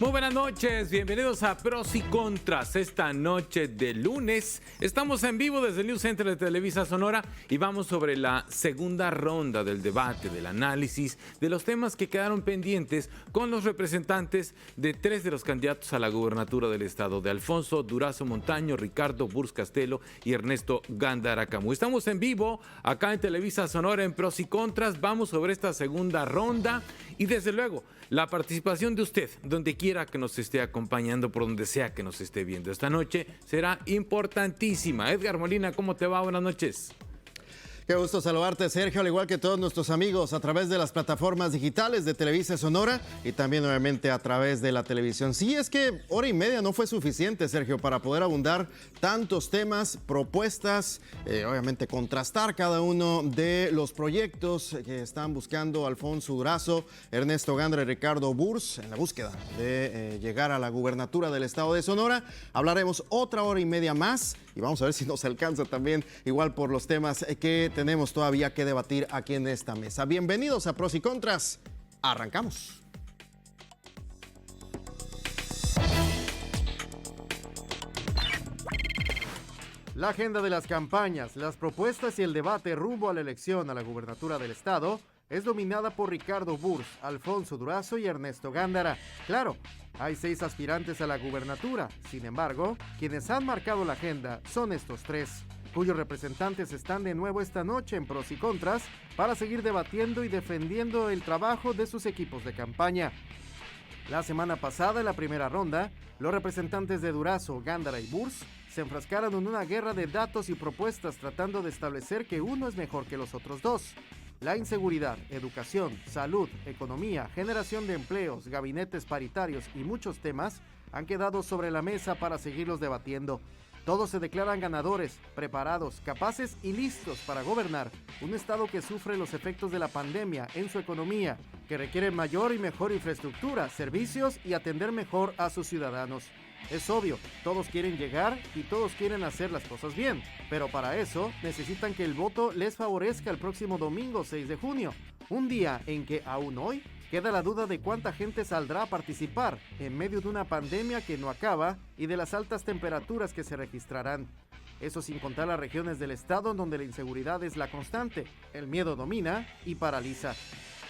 Muy buenas noches, bienvenidos a Pros y Contras. Esta noche de lunes estamos en vivo desde el News Center de Televisa Sonora y vamos sobre la segunda ronda del debate, del análisis de los temas que quedaron pendientes con los representantes de tres de los candidatos a la gubernatura del estado, de Alfonso Durazo Montaño, Ricardo Burs Castelo y Ernesto Gándara Camus. Estamos en vivo acá en Televisa Sonora en Pros y Contras. Vamos sobre esta segunda ronda y desde luego la participación de usted, donde quiera que nos esté acompañando, por donde sea que nos esté viendo esta noche, será importantísima. Edgar Molina, ¿cómo te va? Buenas noches. Qué gusto saludarte, Sergio, al igual que todos nuestros amigos a través de las plataformas digitales de Televisa Sonora y también obviamente a través de la televisión. Sí, es que hora y media no fue suficiente, Sergio, para poder abundar tantos temas, propuestas, obviamente contrastar cada uno de los proyectos que están buscando Alfonso Durazo, Ernesto Gándara y Ricardo Burs en la búsqueda de llegar a la gubernatura del estado de Sonora. Hablaremos otra hora y media más y vamos a ver si nos alcanza también igual por los temas que tenemos todavía que debatir aquí en esta mesa. Bienvenidos a Pros y Contras. Arrancamos. La agenda de las campañas, las propuestas y el debate rumbo a la elección a la gubernatura del estado es dominada por Ricardo Burs, Alfonso Durazo y Ernesto Gándara. Claro, hay 6 aspirantes a la gubernatura. Sin embargo, quienes han marcado la agenda son estos tres, cuyos representantes están de nuevo esta noche en Pros y Contras para seguir debatiendo y defendiendo el trabajo de sus equipos de campaña. La semana pasada, en la primera ronda, los representantes de Durazo, Gándara y Burs se enfrascaron en una guerra de datos y propuestas tratando de establecer que uno es mejor que los otros dos. La inseguridad, educación, salud, economía, generación de empleos, gabinetes paritarios y muchos temas han quedado sobre la mesa para seguirlos debatiendo. Todos se declaran ganadores, preparados, capaces y listos para gobernar un estado que sufre los efectos de la pandemia en su economía, que requiere mayor y mejor infraestructura, servicios y atender mejor a sus ciudadanos. Es obvio, todos quieren llegar y todos quieren hacer las cosas bien, pero para eso necesitan que el voto les favorezca el próximo domingo 6 de junio, un día en que aún hoy queda la duda de cuánta gente saldrá a participar en medio de una pandemia que no acaba y de las altas temperaturas que se registrarán. Eso sin contar las regiones del estado en donde la inseguridad es la constante, el miedo domina y paraliza.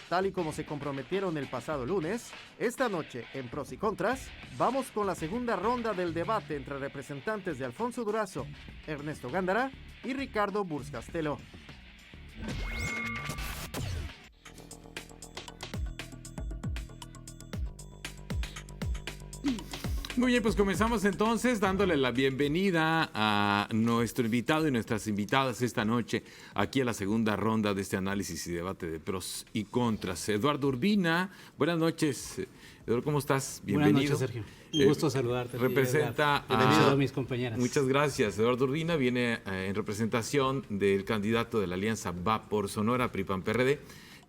Tal y como se comprometieron el pasado lunes, esta noche en Pros y Contras, vamos con la segunda ronda del debate entre representantes de Alfonso Durazo, Ernesto Gándara y Ricardo Burs Castelo. Muy bien, pues comenzamos entonces dándole la bienvenida a nuestro invitado y nuestras invitadas esta noche aquí a la segunda ronda de este análisis y debate de pros y contras. Eduardo Urbina, buenas noches. Eduardo, ¿cómo estás? Bienvenido. Buenas noches, Sergio. Un gusto saludarte. Representa a mis compañeras. Muchas gracias. Eduardo Urbina viene en representación del candidato de la Alianza Va por Sonora, PRI-PAN-PRD,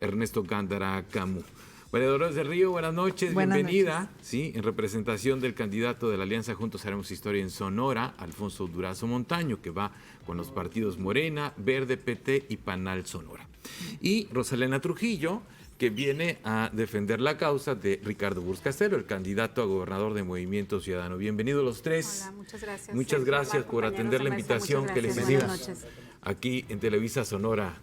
Ernesto Gándara Camus. María Dolores del Río, buenas noches, bienvenida. Noches. Sí, en representación del candidato de la Alianza Juntos Haremos Historia en Sonora, Alfonso Durazo Montaño, que va con los partidos Morena, Verde, PT y Panal Sonora. Y Rosalena Trujillo, que viene a defender la causa de Ricardo Burs Castelo, el candidato a gobernador de Movimiento Ciudadano. Bienvenidos los tres. Hola, muchas gracias. Muchas gracias por atender la invitación que les hicimos aquí en Televisa Sonora.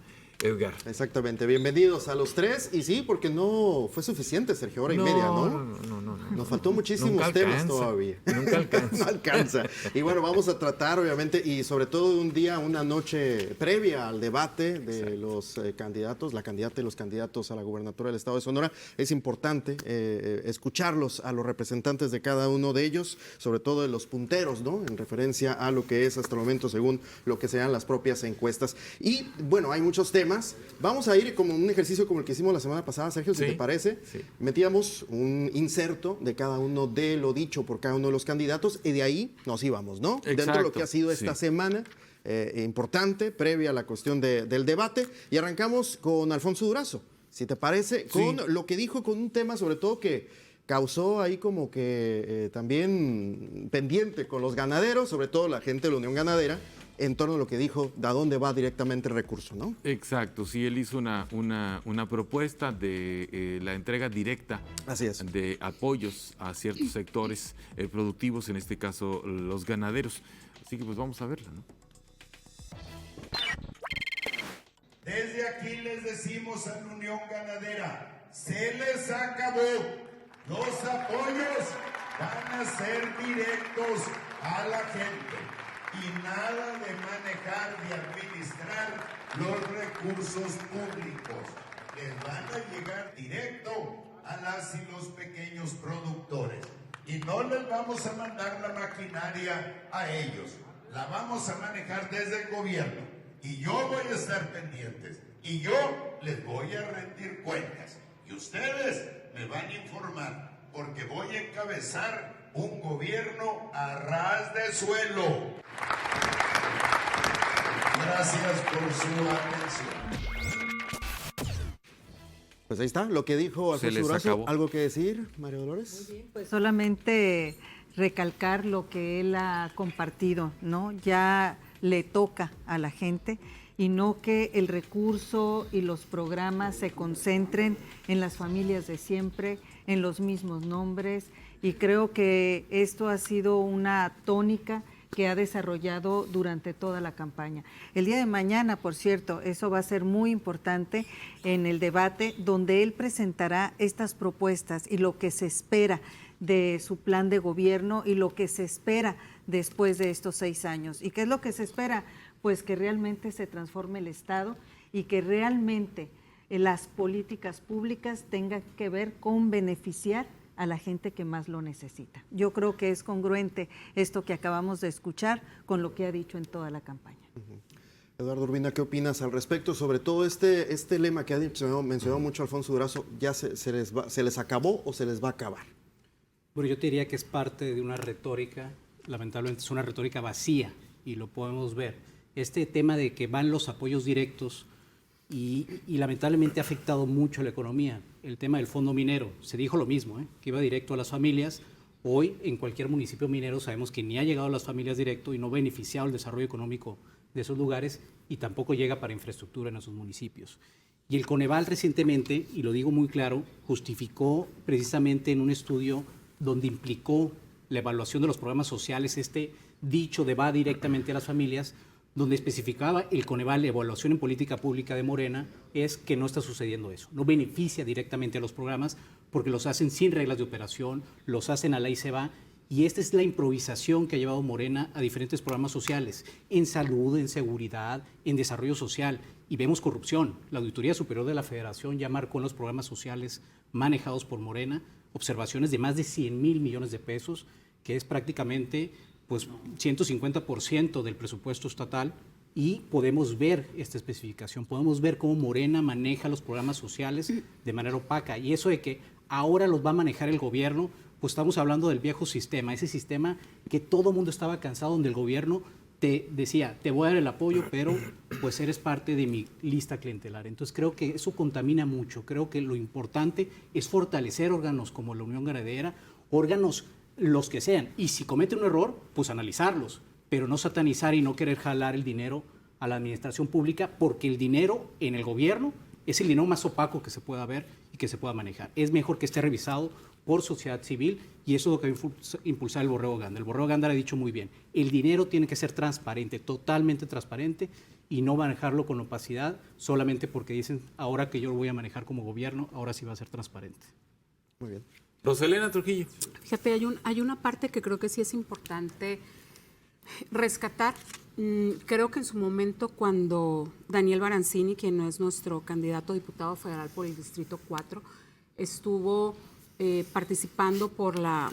Edgar. Exactamente, bienvenidos a los tres. Y sí, porque no fue suficiente, Sergio, hora y media, ¿no? No. Nos faltó muchísimos temas todavía. Nunca alcanza. No alcanza. Y bueno, vamos a tratar, obviamente, y sobre todo un día, una noche previa al debate de los candidatos, la candidata y los candidatos a la gubernatura del estado de Sonora. Es importante escucharlos a los representantes de cada uno de ellos, sobre todo de los punteros, ¿no? En referencia a lo que es hasta el momento, según lo que sean las propias encuestas. Y bueno, hay muchos temas temas. Vamos a ir como un ejercicio como el que hicimos la semana pasada, Sergio, si Sí, te parece. sí. Metíamos un inserto de cada uno de lo dicho por cada uno de los candidatos y de ahí nos íbamos, ¿no? Dentro de lo que ha sido esta semana importante, previa a la cuestión del debate. Y arrancamos con Alfonso Durazo, si te parece, con lo que dijo, con un tema sobre todo que causó ahí como que también pendiente con los ganaderos, sobre todo la gente de la Unión Ganadera, en torno a lo que dijo, de a dónde va directamente el recurso, ¿no? Exacto, sí, él hizo una propuesta de la entrega directa Así es. de apoyos a ciertos sectores productivos, en este caso los ganaderos. Así que pues vamos a verla, ¿no? Desde aquí les decimos a la Unión Ganadera, se les acabó. Los apoyos van a ser directos a la gente y nada de manejar y administrar los recursos públicos. Les van a llegar directo a las y los pequeños productores y no les vamos a mandar la maquinaria a ellos, la vamos a manejar desde el gobierno y yo voy a estar pendientes y yo les voy a rendir cuentas y ustedes me van a informar porque voy a encabezar un gobierno a ras de suelo. Gracias por su atención. Pues ahí está, lo que dijo Se Alfonso les Durazo. acabó. ¿Algo que decir, María Dolores? Muy bien, pues solamente recalcar lo que él ha compartido, ¿no? Ya le toca a la gente y no que el recurso y los programas se concentren en las familias de siempre, en los mismos nombres, y creo que esto ha sido una tónica que ha desarrollado durante toda la campaña. El día de mañana, por cierto, eso va a ser muy importante en el debate, donde él presentará estas propuestas y lo que se espera de su plan de gobierno y lo que se espera después de estos 6 años. ¿Y qué es lo que se espera? Pues que realmente se transforme el Estado y que realmente las políticas públicas tengan que ver con beneficiar a la gente que más lo necesita. Yo creo que es congruente esto que acabamos de escuchar con lo que ha dicho en toda la campaña. Eduardo Urbina, ¿qué opinas al respecto? Sobre todo este lema que ha mencionado mucho Alfonso Durazo, ¿ya se les acabó o se les va a acabar? Bueno, yo te diría que es parte de una retórica, lamentablemente es una retórica vacía y lo podemos ver. Este tema de que van los apoyos directos y lamentablemente ha afectado mucho a la economía. El tema del fondo minero, se dijo lo mismo, que iba directo a las familias. Hoy en cualquier municipio minero sabemos que ni ha llegado a las familias directo y no ha beneficiado el desarrollo económico de esos lugares y tampoco llega para infraestructura en esos municipios. Y el Coneval recientemente, y lo digo muy claro, justificó precisamente en un estudio donde implicó la evaluación de los programas sociales, este dicho de va directamente a las familias, donde especificaba el Coneval, la evaluación en política pública de Morena, es que no está sucediendo eso. No beneficia directamente a los programas porque los hacen sin reglas de operación, los hacen a la y se va, y esta es la improvisación que ha llevado Morena a diferentes programas sociales, en salud, en seguridad, en desarrollo social, y vemos corrupción. La Auditoría Superior de la Federación ya marcó en los programas sociales manejados por Morena observaciones de más de 100,000 millones de pesos, que es prácticamente pues 150% del presupuesto estatal, y podemos ver esta especificación, podemos ver cómo Morena maneja los programas sociales de manera opaca, y eso de que ahora los va a manejar el gobierno, pues estamos hablando del viejo sistema, ese sistema que todo el mundo estaba cansado, donde el gobierno te decía, te voy a dar el apoyo, pero pues eres parte de mi lista clientelar. Entonces creo que eso contamina mucho, creo que lo importante es fortalecer órganos como la Unión Ganadera, órganos los que sean, y si cometen un error, pues analizarlos, pero no satanizar y no querer jalar el dinero a la administración pública, porque el dinero en el gobierno es el dinero más opaco que se pueda ver y que se pueda manejar. Es mejor que esté revisado por sociedad civil, y eso es lo que va a impulsar el Borrego Gándara. El Borrego Gándara ha dicho muy bien, el dinero tiene que ser transparente, totalmente transparente, y no manejarlo con opacidad solamente porque dicen, ahora que yo lo voy a manejar como gobierno, ahora sí va a ser transparente. Muy bien. Roselena Trujillo. Fíjate, hay una parte que creo que sí es importante rescatar. Creo que en su momento, cuando Daniel Barancini, quien no es nuestro candidato a diputado federal por el Distrito 4, estuvo participando por la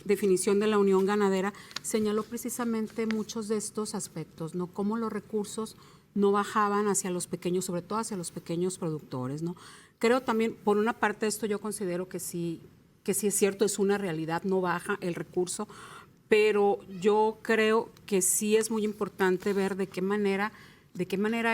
definición de la Unión Ganadera, señaló precisamente muchos de estos aspectos, ¿no? Cómo los recursos no bajaban hacia los pequeños, sobre todo hacia los pequeños productores, ¿no? Creo también, por una parte, esto yo considero que sí es cierto, es una realidad, no baja el recurso, pero yo creo que sí es muy importante ver de qué manera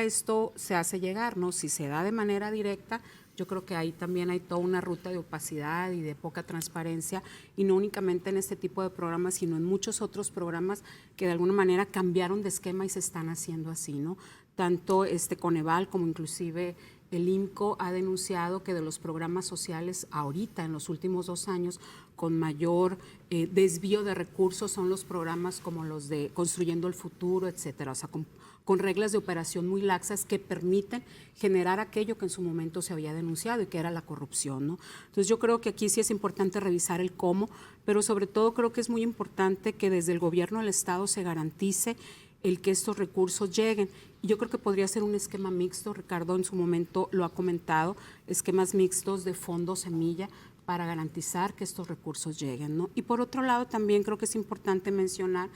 esto se hace llegar, ¿no? Si se da de manera directa, yo creo que ahí también hay toda una ruta de opacidad y de poca transparencia, y no únicamente en este tipo de programas, sino en muchos otros programas que de alguna manera cambiaron de esquema y se están haciendo así, ¿no? Tanto Coneval como inclusive el IMCO ha denunciado que de los programas sociales ahorita, en los últimos 2 años, con mayor desvío de recursos son los programas como los de Construyendo el Futuro, etcétera, o sea, con reglas de operación muy laxas que permiten generar aquello que en su momento se había denunciado y que era la corrupción, ¿no? Entonces yo creo que aquí sí es importante revisar el cómo, pero sobre todo creo que es muy importante que desde el gobierno del Estado se garantice el que estos recursos lleguen. Y yo creo que podría ser un esquema mixto, Ricardo en su momento lo ha comentado, esquemas mixtos de fondo semilla para garantizar que estos recursos lleguen, ¿no? Y por otro lado también creo que es importante mencionar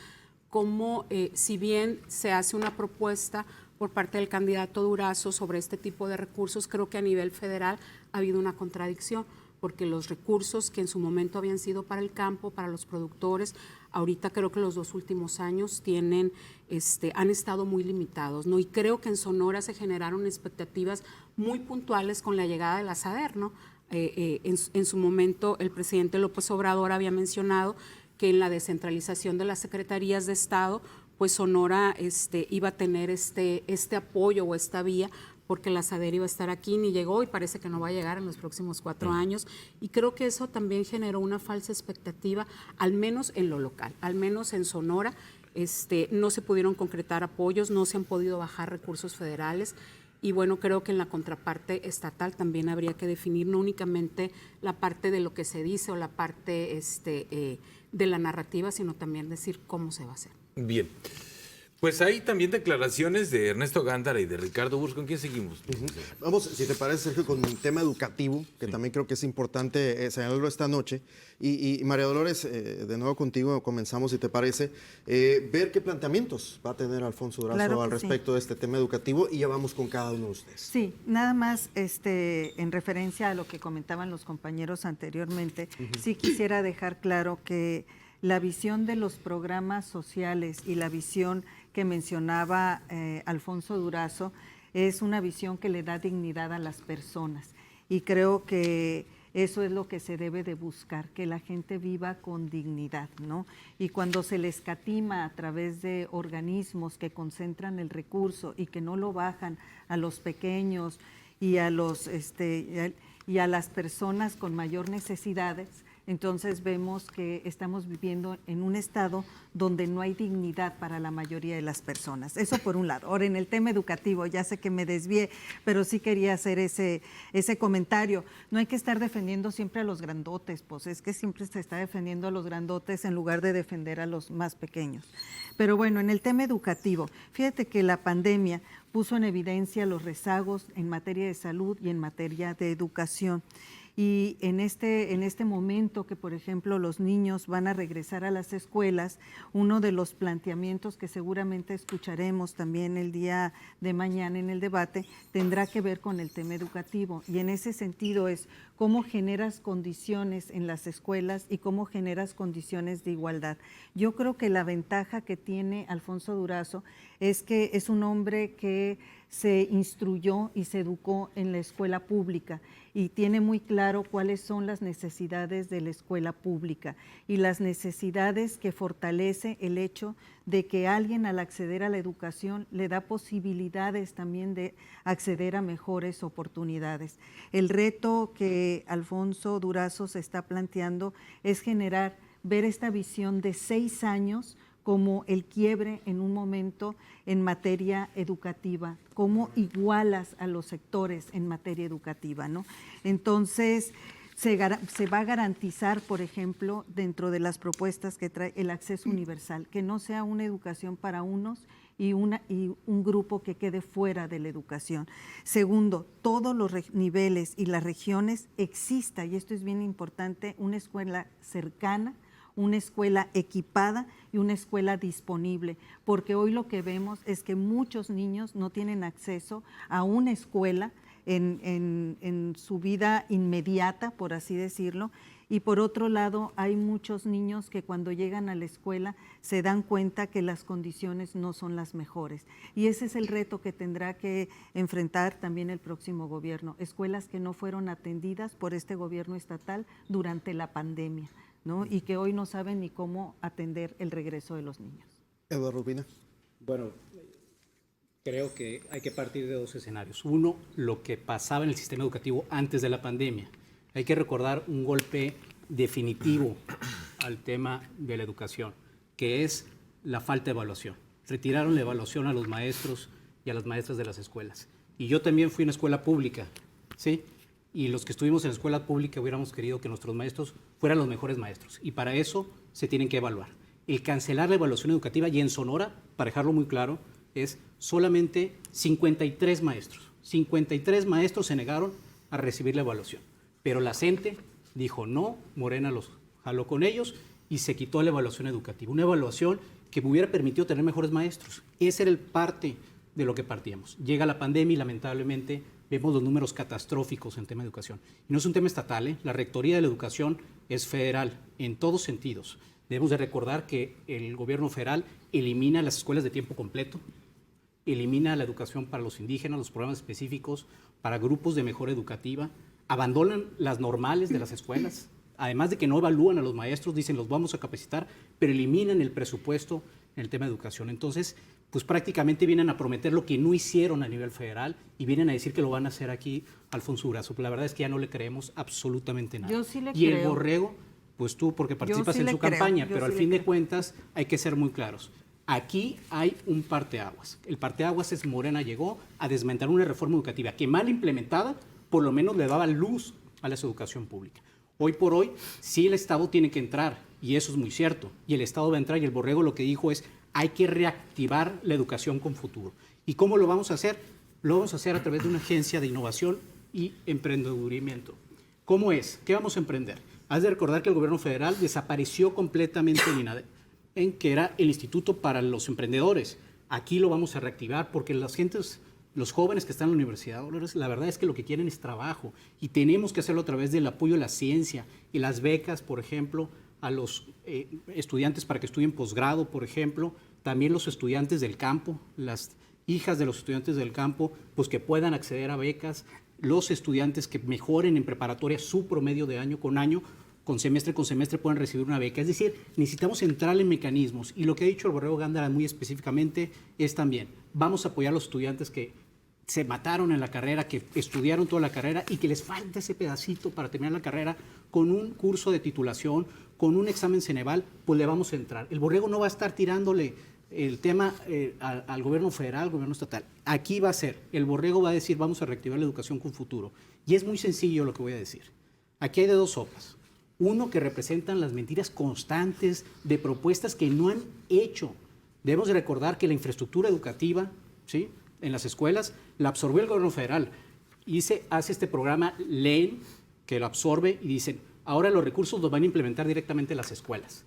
cómo si bien se hace una propuesta por parte del candidato Durazo sobre este tipo de recursos, creo que a nivel federal ha habido una contradicción, porque los recursos que en su momento habían sido para el campo, para los productores, ahorita creo que los 2 últimos años han estado muy limitados, ¿no? Y creo que en Sonora se generaron expectativas muy puntuales con la llegada de la SADER, ¿no? En su momento el presidente López Obrador había mencionado que en la descentralización de las secretarías de Estado, pues Sonora iba a tener este apoyo o esta vía, porque la SADER iba a estar aquí, ni llegó y parece que no va a llegar en los próximos 4 años. Y creo que eso también generó una falsa expectativa, al menos en lo local, al menos en Sonora. No se pudieron concretar apoyos, no se han podido bajar recursos federales. Y bueno, creo que en la contraparte estatal también habría que definir no únicamente la parte de lo que se dice o la parte de la narrativa, sino también decir cómo se va a hacer. Bien. Pues hay también declaraciones de Ernesto Gándara y de Ricardo Burs. ¿Con quién seguimos? Vamos, si te parece, Sergio, con el tema educativo, que también creo que es importante señalarlo esta noche. Y María Dolores, de nuevo contigo comenzamos, si te parece, ver qué planteamientos va a tener Alfonso Durazo al respecto de este tema educativo, y ya vamos con cada uno de ustedes. Sí, nada más en referencia a lo que comentaban los compañeros anteriormente, sí quisiera dejar claro que la visión de los programas sociales y la visión que mencionaba Alfonso Durazo es una visión que le da dignidad a las personas, y creo que eso es lo que se debe de buscar, que la gente viva con dignidad, ¿no? Y cuando se le escatima a través de organismos que concentran el recurso y que no lo bajan a los pequeños y a las personas con mayor necesidades, entonces vemos que estamos viviendo en un estado donde no hay dignidad para la mayoría de las personas. Eso por un lado. Ahora, en el tema educativo, ya sé que me desvié, pero sí quería hacer ese comentario. No hay que estar defendiendo siempre a los grandotes, pues es que siempre se está defendiendo a los grandotes en lugar de defender a los más pequeños. Pero bueno, en el tema educativo, fíjate que la pandemia puso en evidencia los rezagos en materia de salud y en materia de educación. Y en este momento que, por ejemplo, los niños van a regresar a las escuelas, uno de los planteamientos que seguramente escucharemos también el día de mañana en el debate tendrá que ver con el tema educativo. Y en ese sentido es cómo generas condiciones en las escuelas y cómo generas condiciones de igualdad. Yo creo que la ventaja que tiene Alfonso Durazo es que es un hombre que se instruyó y se educó en la escuela pública y tiene muy claro cuáles son las necesidades de la escuela pública y las necesidades que fortalece el hecho de que alguien al acceder a la educación le da posibilidades también de acceder a mejores oportunidades. El reto que Alfonso Durazo se está planteando es ver esta visión de 6 años como el quiebre en un momento en materia educativa, cómo igualas a los sectores en materia educativa, ¿no? Entonces, se va a garantizar, por ejemplo, dentro de las propuestas que trae el acceso universal, que no sea una educación para unos y un grupo que quede fuera de la educación. Segundo, todos los niveles y las regiones exista, y esto es bien importante, una escuela cercana, una escuela equipada y una escuela disponible, porque hoy lo que vemos es que muchos niños no tienen acceso a una escuela en su vida inmediata, por así decirlo, y por otro lado hay muchos niños que cuando llegan a la escuela se dan cuenta que las condiciones no son las mejores, y ese es el reto que tendrá que enfrentar también el próximo gobierno, escuelas que no fueron atendidas por este gobierno estatal durante la pandemia, ¿no? Y que hoy no saben ni cómo atender el regreso de los niños. Eduardo Urbina. Bueno, creo que hay que partir de dos escenarios. Uno, lo que pasaba en el sistema educativo antes de la pandemia. Hay que recordar un golpe definitivo al tema de la educación, que es la falta de evaluación. Retiraron la evaluación a los maestros y a las maestras de las escuelas. Y yo también fui a una escuela pública, ¿sí? Y los que estuvimos en la escuela pública hubiéramos querido que nuestros maestros fueran los mejores maestros. Y para eso se tienen que evaluar. El cancelar la evaluación educativa, y en Sonora, para dejarlo muy claro, es solamente 53 maestros. 53 maestros se negaron a recibir la evaluación. Pero la CENTE dijo no, Morena los jaló con ellos y se quitó la evaluación educativa. Una evaluación que me hubiera permitido tener mejores maestros. Ese era el parte de lo que partíamos. Llega la pandemia y lamentablemente vemos los números catastróficos en tema de educación. Y no es un tema estatal, ¿eh? La Rectoría de la Educación es federal en todos sentidos. Debemos de recordar que el gobierno federal elimina las escuelas de tiempo completo, elimina la educación para los indígenas, los programas específicos para grupos de mejora educativa, abandonan las normales de las escuelas, además de que no evalúan a los maestros, dicen los vamos a capacitar, pero eliminan el presupuesto en el tema de educación. Entonces, pues prácticamente vienen a prometer lo que no hicieron a nivel federal y vienen a decir que lo van a hacer aquí Alfonso Durazo. La verdad es que ya no le creemos absolutamente nada. Yo sí le y creo. el borrego, pues tú porque participas sí en le su creo, campaña, yo pero sí al le fin de creo. cuentas hay que ser muy claros. Aquí hay un parteaguas. El parteaguas es Morena llegó a desmantelar una reforma educativa que mal implementada por lo menos le daba luz a la educación pública. Hoy por hoy sí el Estado tiene que entrar y eso es muy cierto. Y el Estado va a entrar y el borrego lo que dijo es hay que reactivar la educación con futuro. ¿Y cómo lo vamos a hacer? Lo vamos a hacer a través de una agencia de innovación y emprendedurimiento. ¿Cómo es? ¿Qué vamos a emprender? Has de recordar que el gobierno federal desapareció completamente el INADE, en que era el Instituto para los Emprendedores. Aquí lo vamos a reactivar porque las gentes, los jóvenes que están en la universidad, la verdad es que lo que quieren es trabajo y tenemos que hacerlo a través del apoyo a la ciencia y las becas, por ejemplo, a los estudiantes para que estudien posgrado, por ejemplo, también los estudiantes del campo, las hijas de los estudiantes del campo, pues que puedan acceder a becas, los estudiantes que mejoren en preparatoria su promedio de año con semestre puedan recibir una beca. Es decir, necesitamos entrar en mecanismos y lo que ha dicho el borrego Gándara muy específicamente es también, vamos a apoyar a los estudiantes que se mataron en la carrera, que estudiaron toda la carrera y que les falta ese pedacito para terminar la carrera con un curso de titulación, con un examen Ceneval, pues le vamos a entrar. El borrego no va a estar tirándole el tema al gobierno federal, al gobierno estatal. Aquí va a ser, el borrego va a decir, vamos a reactivar la educación con futuro. Y es muy sencillo lo que voy a decir. Aquí hay de dos sopas. Uno, que representan las mentiras constantes de propuestas que no han hecho. Debemos de recordar que la infraestructura educativa, ¿sí?, en las escuelas la absorbió el gobierno federal. Y se hace este programa LEN, que lo absorbe y dicen, ahora los recursos los van a implementar directamente las escuelas.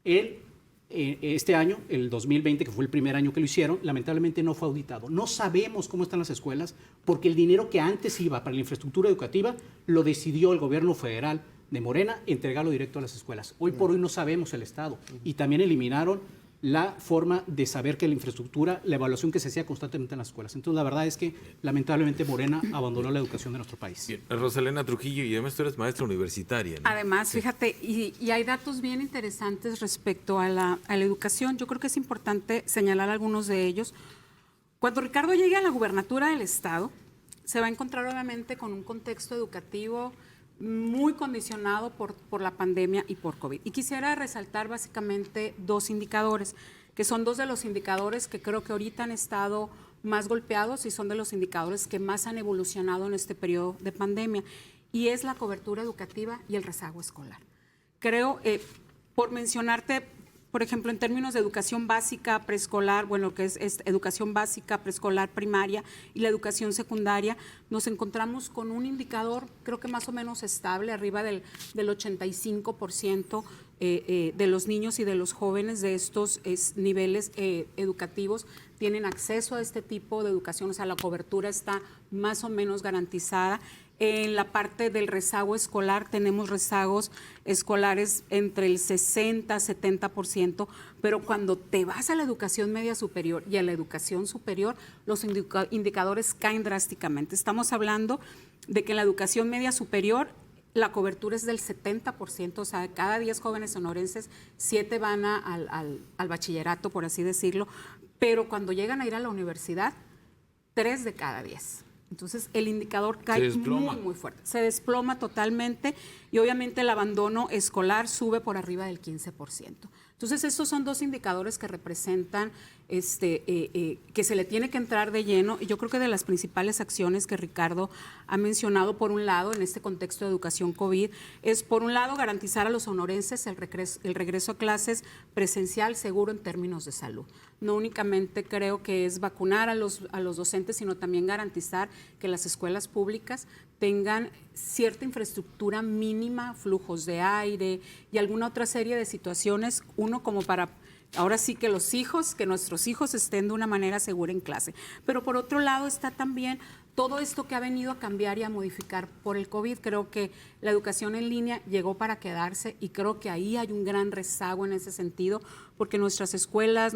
Este año, el 2020, que fue el primer año que lo hicieron, lamentablemente no fue auditado. No sabemos cómo están las escuelas porque el dinero que antes iba para la infraestructura educativa lo decidió el gobierno federal de Morena entregarlo directo a las escuelas. Hoy por hoy no sabemos el estado y también eliminaron la forma de saber que la infraestructura, la evaluación que se hacía constantemente en las escuelas. Entonces, la verdad es que, lamentablemente, Morena abandonó la educación de nuestro país. Bien. Rosalena Trujillo, y además tú eres maestra universitaria, ¿no? Además, fíjate, y hay datos bien interesantes respecto a la educación. Yo creo que es importante señalar algunos de ellos. Cuando Ricardo llegue a la gubernatura del Estado, se va a encontrar obviamente con un contexto educativo muy condicionado por la pandemia y por COVID. Y quisiera resaltar básicamente dos indicadores, que son dos de los indicadores que creo que ahorita han estado más golpeados y son de los indicadores que más han evolucionado en este periodo de pandemia, y es la cobertura educativa y el rezago escolar. Creo, por mencionarte, por ejemplo, en términos de educación básica, preescolar, bueno, lo que es educación básica, preescolar, primaria y la educación secundaria, nos encontramos con un indicador, creo que más o menos estable, arriba del 85% de los niños y de los jóvenes de estos niveles educativos tienen acceso a este tipo de educación, o sea, la cobertura está más o menos garantizada. En la parte del rezago escolar tenemos rezagos escolares entre el 60-70%, pero cuando te vas a la educación media superior y a la educación superior, los indicadores caen drásticamente. Estamos hablando de que en la educación media superior la cobertura es del 70%, o sea, de cada 10 jóvenes sonorenses, 7 van al bachillerato, por así decirlo, pero cuando llegan a ir a la universidad, 3 de cada 10. Entonces, el indicador cae muy, muy fuerte. Se desploma totalmente y obviamente el abandono escolar sube por arriba del 15%. Entonces, estos son dos indicadores que representan que se le tiene que entrar de lleno. Y yo creo que de las principales acciones que Ricardo ha mencionado, por un lado, en este contexto de educación COVID, es por un lado garantizar a los sonorenses el regreso a clases presencial seguro en términos de salud. No únicamente creo que es vacunar a los docentes, sino también garantizar que las escuelas públicas tengan cierta infraestructura mínima, flujos de aire y alguna otra serie de situaciones, uno como para ahora sí que nuestros hijos estén de una manera segura en clase. Pero por otro lado está también todo esto que ha venido a cambiar y a modificar por el COVID. Creo que la educación en línea llegó para quedarse y creo que ahí hay un gran rezago en ese sentido, porque nuestras escuelas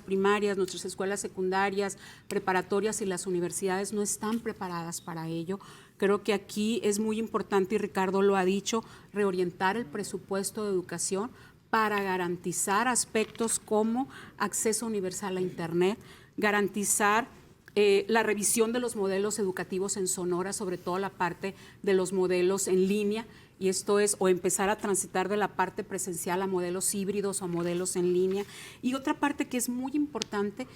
primarias, nuestras escuelas secundarias, preparatorias y las universidades no están preparadas para ello. Creo que aquí es muy importante, y Ricardo lo ha dicho, reorientar el presupuesto de educación para garantizar aspectos como acceso universal a Internet, garantizar la revisión de los modelos educativos en Sonora, sobre todo la parte de los modelos en línea, y esto es, o empezar a transitar de la parte presencial a modelos híbridos o modelos en línea. Y otra parte que es muy importante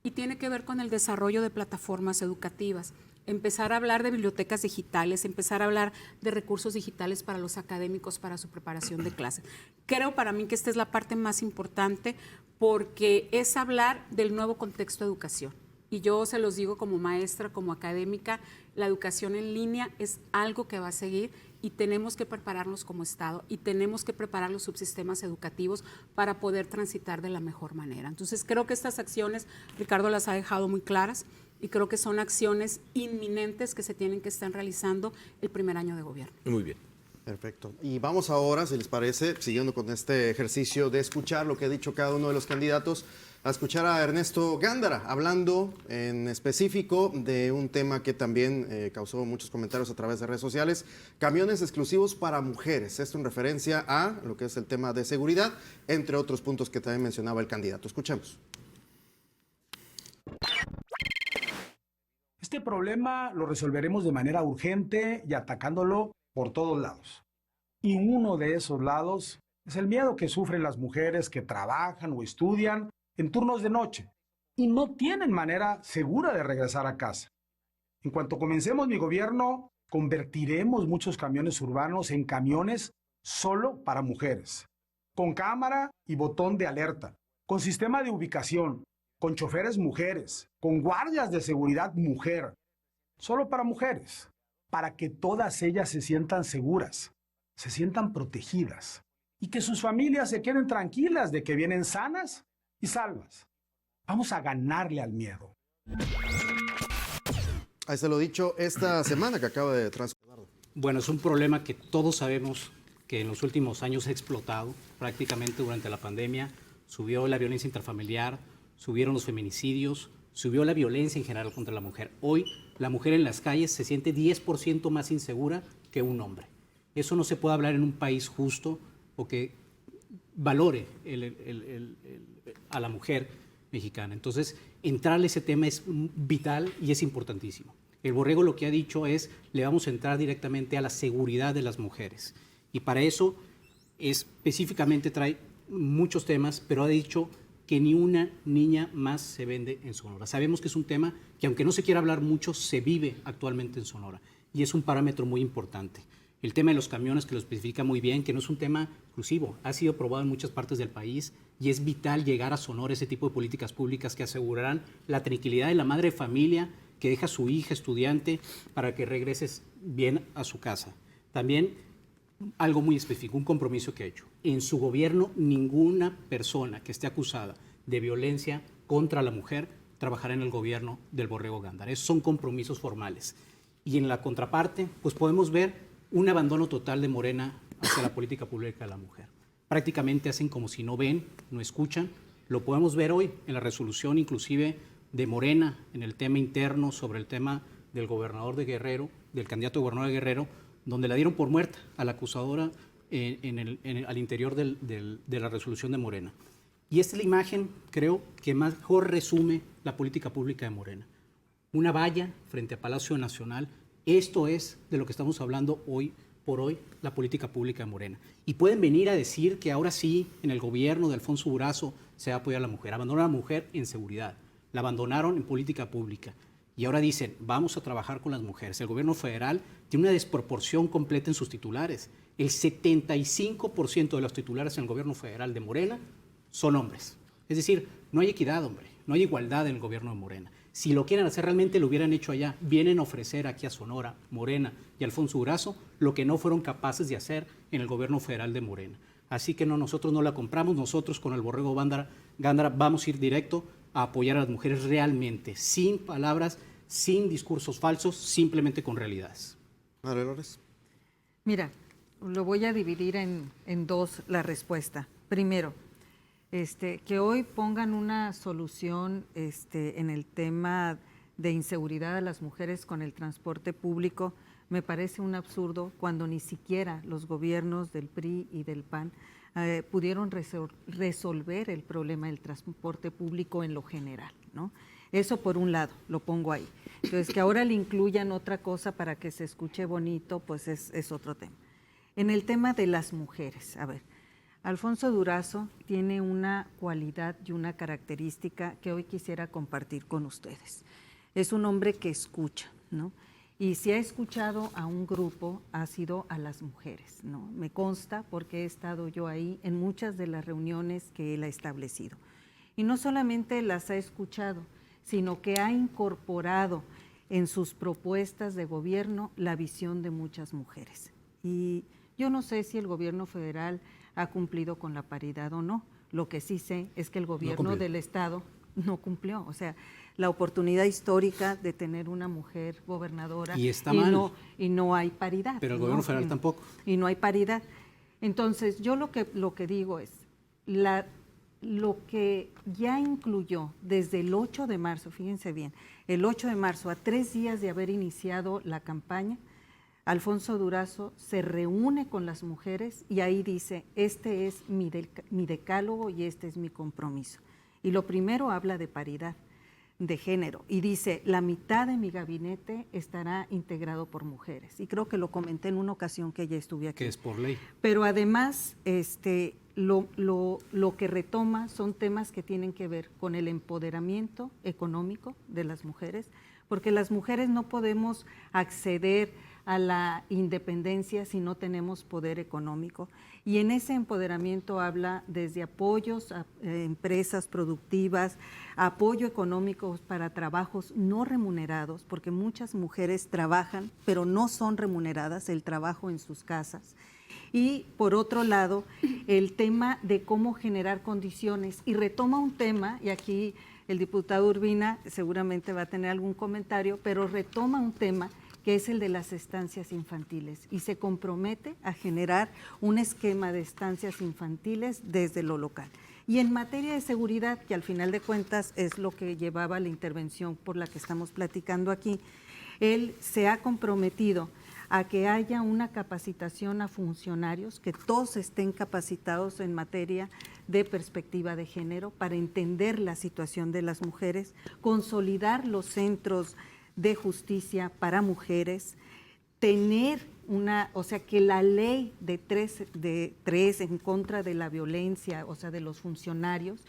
y tiene que ver con el desarrollo de plataformas educativas. Empezar a hablar de bibliotecas digitales, empezar a hablar de recursos digitales para los académicos, para su preparación de clases. Creo para mí que esta es la parte más importante porque es hablar del nuevo contexto de educación. Y yo se los digo como maestra, como académica, la educación en línea es algo que va a seguir y tenemos que prepararnos como Estado y tenemos que preparar los subsistemas educativos para poder transitar de la mejor manera. Entonces creo que estas acciones, Ricardo las ha dejado muy claras, y creo que son acciones inminentes que se tienen que estar realizando el primer año de gobierno. Muy bien. Perfecto. Y vamos ahora, si les parece, siguiendo con este ejercicio de escuchar lo que ha dicho cada uno de los candidatos, a escuchar a Ernesto Gándara, hablando en específico de un tema que también causó muchos comentarios a través de redes sociales, camiones exclusivos para mujeres. Esto en referencia a lo que es el tema de seguridad, entre otros puntos que también mencionaba el candidato. Escuchemos. Este problema lo resolveremos de manera urgente y atacándolo por todos lados. Y uno de esos lados es el miedo que sufren las mujeres que trabajan o estudian en turnos de noche y no tienen manera segura de regresar a casa. En cuanto comencemos mi gobierno, convertiremos muchos camiones urbanos en camiones solo para mujeres, con cámara y botón de alerta, con sistema de ubicación, con choferes mujeres, con guardias de seguridad mujer, solo para mujeres, para que todas ellas se sientan seguras, se sientan protegidas y que sus familias se queden tranquilas de que vienen sanas y salvas. Vamos a ganarle al miedo. Ahí se lo dicho esta semana que acaba de transcurrir. Bueno, es un problema que todos sabemos que en los últimos años ha explotado prácticamente durante la pandemia. Subió la violencia intrafamiliar, subieron los feminicidios, subió la violencia en general contra la mujer. Hoy la mujer en las calles se siente 10% más insegura que un hombre. Eso no se puede hablar en un país justo o que valore a la mujer mexicana. Entonces, entrarle a ese tema es vital y es importantísimo. El Borrego lo que ha dicho es, le vamos a entrar directamente a la seguridad de las mujeres. Y para eso, específicamente trae muchos temas, pero ha dicho que ni una niña más se vende en Sonora. Sabemos que es un tema que, aunque no se quiera hablar mucho, se vive actualmente en Sonora. Y es un parámetro muy importante. El tema de los camiones, que lo especifica muy bien, que no es un tema exclusivo, ha sido probado en muchas partes del país y es vital llegar a Sonora ese tipo de políticas públicas que asegurarán la tranquilidad de la madre de familia que deja a su hija estudiante para que regreses bien a su casa. También algo muy específico, un compromiso que ha hecho. en su gobierno ninguna persona que esté acusada de violencia contra la mujer trabajará en el gobierno del Borrego Gándara. Esos son compromisos formales. Y en la contraparte, pues podemos ver un abandono total de Morena hacia la política pública de la mujer. Prácticamente hacen como si no ven, no escuchan. Lo podemos ver hoy en la resolución inclusive de Morena en el tema interno sobre el tema del gobernador de Guerrero, del candidato a gobernador de Guerrero, donde la dieron por muerta a la acusadora al interior de la resolución de Morena. Y esta es la imagen, creo, que mejor resume la política pública de Morena. Una valla frente a Palacio Nacional. Esto es de lo que estamos hablando hoy por hoy, la política pública de Morena. Y pueden venir a decir que ahora sí, en el gobierno de Alfonso Durazo, se va a apoyar a la mujer. Abandonaron a la mujer en seguridad. La abandonaron en política pública. Y ahora dicen, vamos a trabajar con las mujeres. El gobierno federal tiene una desproporción completa en sus titulares. El 75% de los titulares en el gobierno federal de Morena son hombres. Es decir, no hay equidad, hombre. No hay igualdad en el gobierno de Morena. Si lo quieren hacer, realmente lo hubieran hecho allá. Vienen a ofrecer aquí a Sonora, Morena y Alfonso Durazo lo que no fueron capaces de hacer en el gobierno federal de Morena. Así que no, nosotros no la compramos. Nosotros con el Borrego Gándara vamos a ir directo a apoyar a las mujeres realmente, sin palabras, sin discursos falsos, simplemente con realidades. María Dolores. Mira, lo voy a dividir en dos la respuesta. Primero, que hoy pongan una solución en el tema de inseguridad a las mujeres con el transporte público, me parece un absurdo cuando ni siquiera los gobiernos del PRI y del PAN pudieron resolver el problema del transporte público en lo general, ¿no? Eso por un lado, lo pongo ahí. Entonces, que ahora le incluyan otra cosa para que se escuche bonito, pues es otro tema. En el tema de las mujeres, a ver, Alfonso Durazo tiene una cualidad y una característica que hoy quisiera compartir con ustedes. Es un hombre que escucha, ¿no? Y si ha escuchado a un grupo, ha sido a las mujeres, ¿no? Me consta porque he estado yo ahí en muchas de las reuniones que él ha establecido. Y no solamente las ha escuchado, sino que ha incorporado en sus propuestas de gobierno la visión de muchas mujeres. Y yo no sé si el gobierno federal ha cumplido con la paridad o no. Lo que sí sé es que el gobierno del Estado no cumplió. O sea, la oportunidad histórica de tener una mujer gobernadora y está mal. Y no hay paridad. Pero el gobierno federal tampoco. Y no hay paridad. Entonces, yo lo que digo es, lo que ya incluyó desde el 8 de marzo, fíjense bien, el 8 de marzo, a 3 días de haber iniciado la campaña, Alfonso Durazo se reúne con las mujeres y ahí dice, este es mi decálogo y este es mi compromiso. Y lo primero habla de paridad de género y dice, la mitad de mi gabinete estará integrado por mujeres. Y creo que lo comenté en una ocasión que ya estuve aquí. Que es por ley. Pero además, lo que retoma son temas que tienen que ver con el empoderamiento económico de las mujeres, porque las mujeres no podemos acceder a la independencia si no tenemos poder económico. Y en ese empoderamiento habla desde apoyos a empresas productivas, apoyo económico para trabajos no remunerados, porque muchas mujeres trabajan, pero no son remuneradas, el trabajo en sus casas. Y por otro lado, el tema de cómo generar condiciones. Y retoma un tema, y aquí el diputado Urbina seguramente va a tener algún comentario, pero retoma un tema que es el de las estancias infantiles, y se compromete a generar un esquema de estancias infantiles desde lo local. Y en materia de seguridad, que al final de cuentas es lo que llevaba la intervención por la que estamos platicando aquí, él se ha comprometido a que haya una capacitación a funcionarios, que todos estén capacitados en materia de perspectiva de género para entender la situación de las mujeres, consolidar los centros de justicia para mujeres, tener que la ley de tres en contra de la violencia, o sea, de los funcionarios,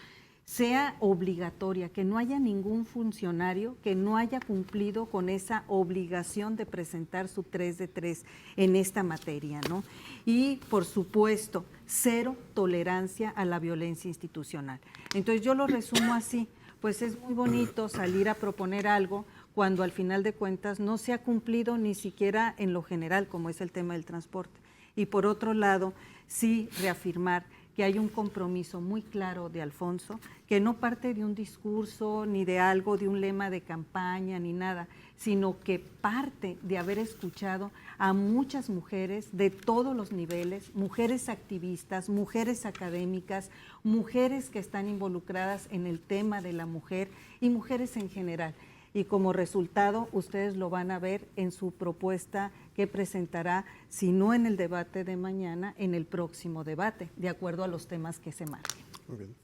sea obligatoria, que no haya ningún funcionario que no haya cumplido con esa obligación de presentar su 3 de 3 en esta materia, ¿no? Y, por supuesto, cero tolerancia a la violencia institucional. Entonces, yo lo resumo así, pues es muy bonito salir a proponer algo cuando al final de cuentas no se ha cumplido ni siquiera en lo general, como es el tema del transporte. Y por otro lado, sí reafirmar que hay un compromiso muy claro de Alfonso, que no parte de un discurso ni de algo, de un lema de campaña ni nada, sino que parte de haber escuchado a muchas mujeres de todos los niveles, mujeres activistas, mujeres académicas, mujeres que están involucradas en el tema de la mujer y mujeres en general. Y como resultado, ustedes lo van a ver en su propuesta que presentará, si no en el debate de mañana, en el próximo debate, de acuerdo a los temas que se marquen. Muy bien.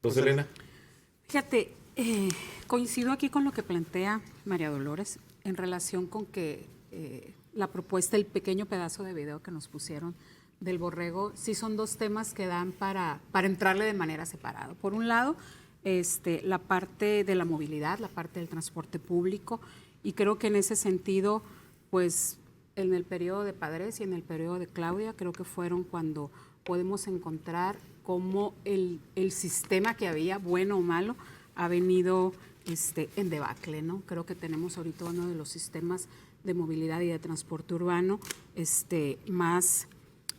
José Elena. Fíjate, coincido aquí con lo que plantea María Dolores en relación con que la propuesta, el pequeño pedazo de video que nos pusieron del borrego, sí son dos temas que dan para entrarle de manera separada. Por un lado, la parte de la movilidad, la parte del transporte público, y creo que en ese sentido, pues en el periodo de Padres y en el periodo de Claudia, creo que fueron cuando podemos encontrar cómo el sistema que había, bueno o malo, ha venido en debacle, ¿no? Creo que tenemos ahorita uno de los sistemas de movilidad y de transporte urbano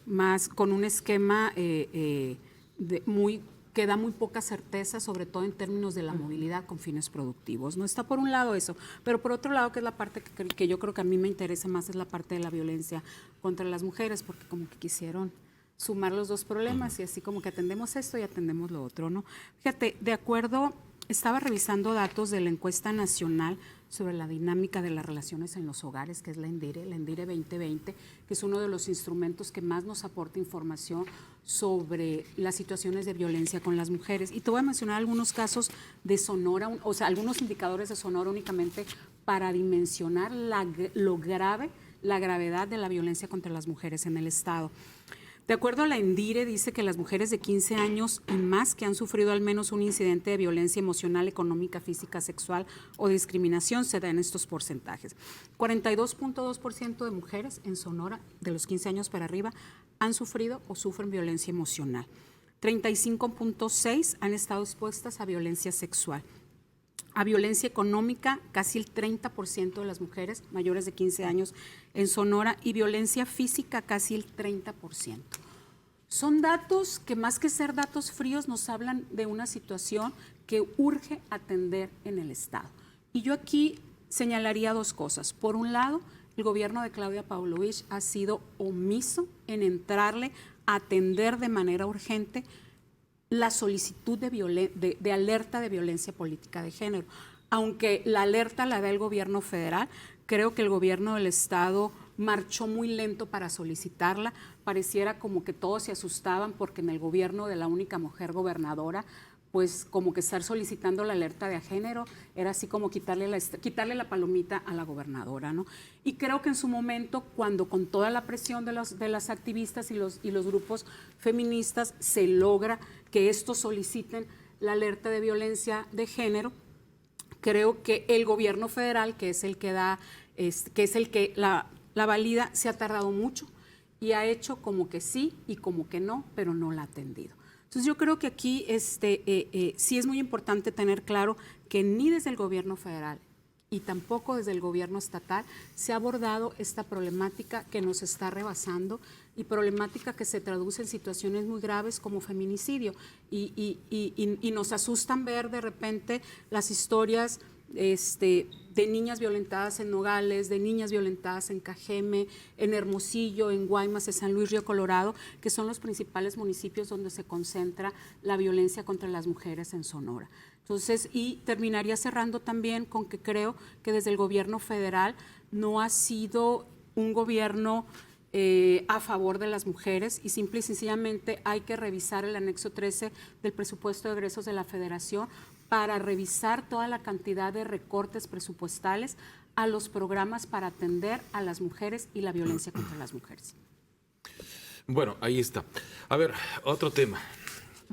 más con un esquema que da muy poca certeza, sobre todo en términos de la movilidad con fines productivos. No está por un lado eso, pero por otro lado, que es la parte que yo creo que a mí me interesa más, es la parte de la violencia contra las mujeres, porque como que quisieron sumar los dos problemas y así como que atendemos esto y atendemos lo otro, ¿no? Fíjate, estaba revisando datos de la encuesta nacional sobre la dinámica de las relaciones en los hogares, que es la ENDIRE 2020, que es uno de los instrumentos que más nos aporta información sobre las situaciones de violencia con las mujeres. Y te voy a mencionar algunos casos de Sonora, o sea, algunos indicadores de Sonora únicamente para dimensionar la gravedad de la violencia contra las mujeres en el estado. De acuerdo a la ENDIRE, dice que las mujeres de 15 años y más que han sufrido al menos un incidente de violencia emocional, económica, física, sexual o discriminación se da en estos porcentajes. 42.2% de mujeres en Sonora, de los 15 años para arriba, han sufrido o sufren violencia emocional. 35.6% han estado expuestas a violencia sexual. A violencia económica, casi el 30% de las mujeres mayores de 15 años en Sonora, y violencia física, casi el 30%. Son datos que, más que ser datos fríos, nos hablan de una situación que urge atender en el Estado. Y yo aquí señalaría dos cosas. Por un lado, el gobierno de Claudia Pavlovich ha sido omiso en entrarle a atender de manera urgente la solicitud de alerta de violencia política de género. Aunque la alerta la da el gobierno federal, creo que el gobierno del estado marchó muy lento para solicitarla. Pareciera como que todos se asustaban porque en el gobierno de la única mujer gobernadora, pues como que estar solicitando la alerta de género era así como quitarle la palomita a la gobernadora, ¿no? Y creo que en su momento, cuando con toda la presión de las activistas y los grupos feministas se logra que estos soliciten la alerta de violencia de género, creo que el gobierno federal, que es el que la valida, se ha tardado mucho y ha hecho como que sí y como que no, pero no la ha atendido. Entonces yo creo que aquí sí es muy importante tener claro que ni desde el gobierno federal y tampoco desde el gobierno estatal se ha abordado esta problemática que nos está rebasando y problemática que se traduce en situaciones muy graves como feminicidio. Y nos asustan ver de repente las historias de niñas violentadas en Nogales, de niñas violentadas en Cajeme, en Hermosillo, en Guaymas, en San Luis Río Colorado, que son los principales municipios donde se concentra la violencia contra las mujeres en Sonora. Entonces, y terminaría cerrando también con que creo que desde el gobierno federal no ha sido un gobierno a favor de las mujeres, y simple y sencillamente hay que revisar el anexo 13 del presupuesto de egresos de la Federación para revisar toda la cantidad de recortes presupuestales a los programas para atender a las mujeres y la violencia contra las mujeres. Bueno, ahí está. A ver, otro tema.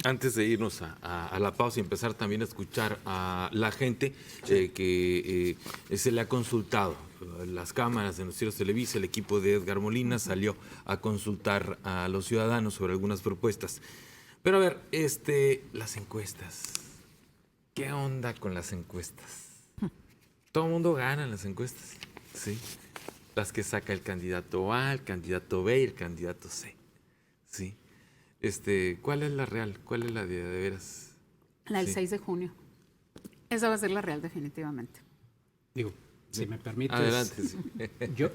Antes de irnos a la pausa y empezar también a escuchar a la gente que se le ha consultado. Las cámaras de Noticieros Televisa, el equipo de Edgar Molina salió a consultar a los ciudadanos sobre algunas propuestas. Pero a ver, las encuestas. ¿Qué onda con las encuestas? Todo el mundo gana en las encuestas, ¿sí? las que saca el candidato A, el candidato B y el candidato C. ¿Sí? ¿Cuál es la real? ¿Cuál es la de veras? La del Sí. 6 de junio. Esa va a ser la real definitivamente. Digo, si me permites, Adelante. Sí.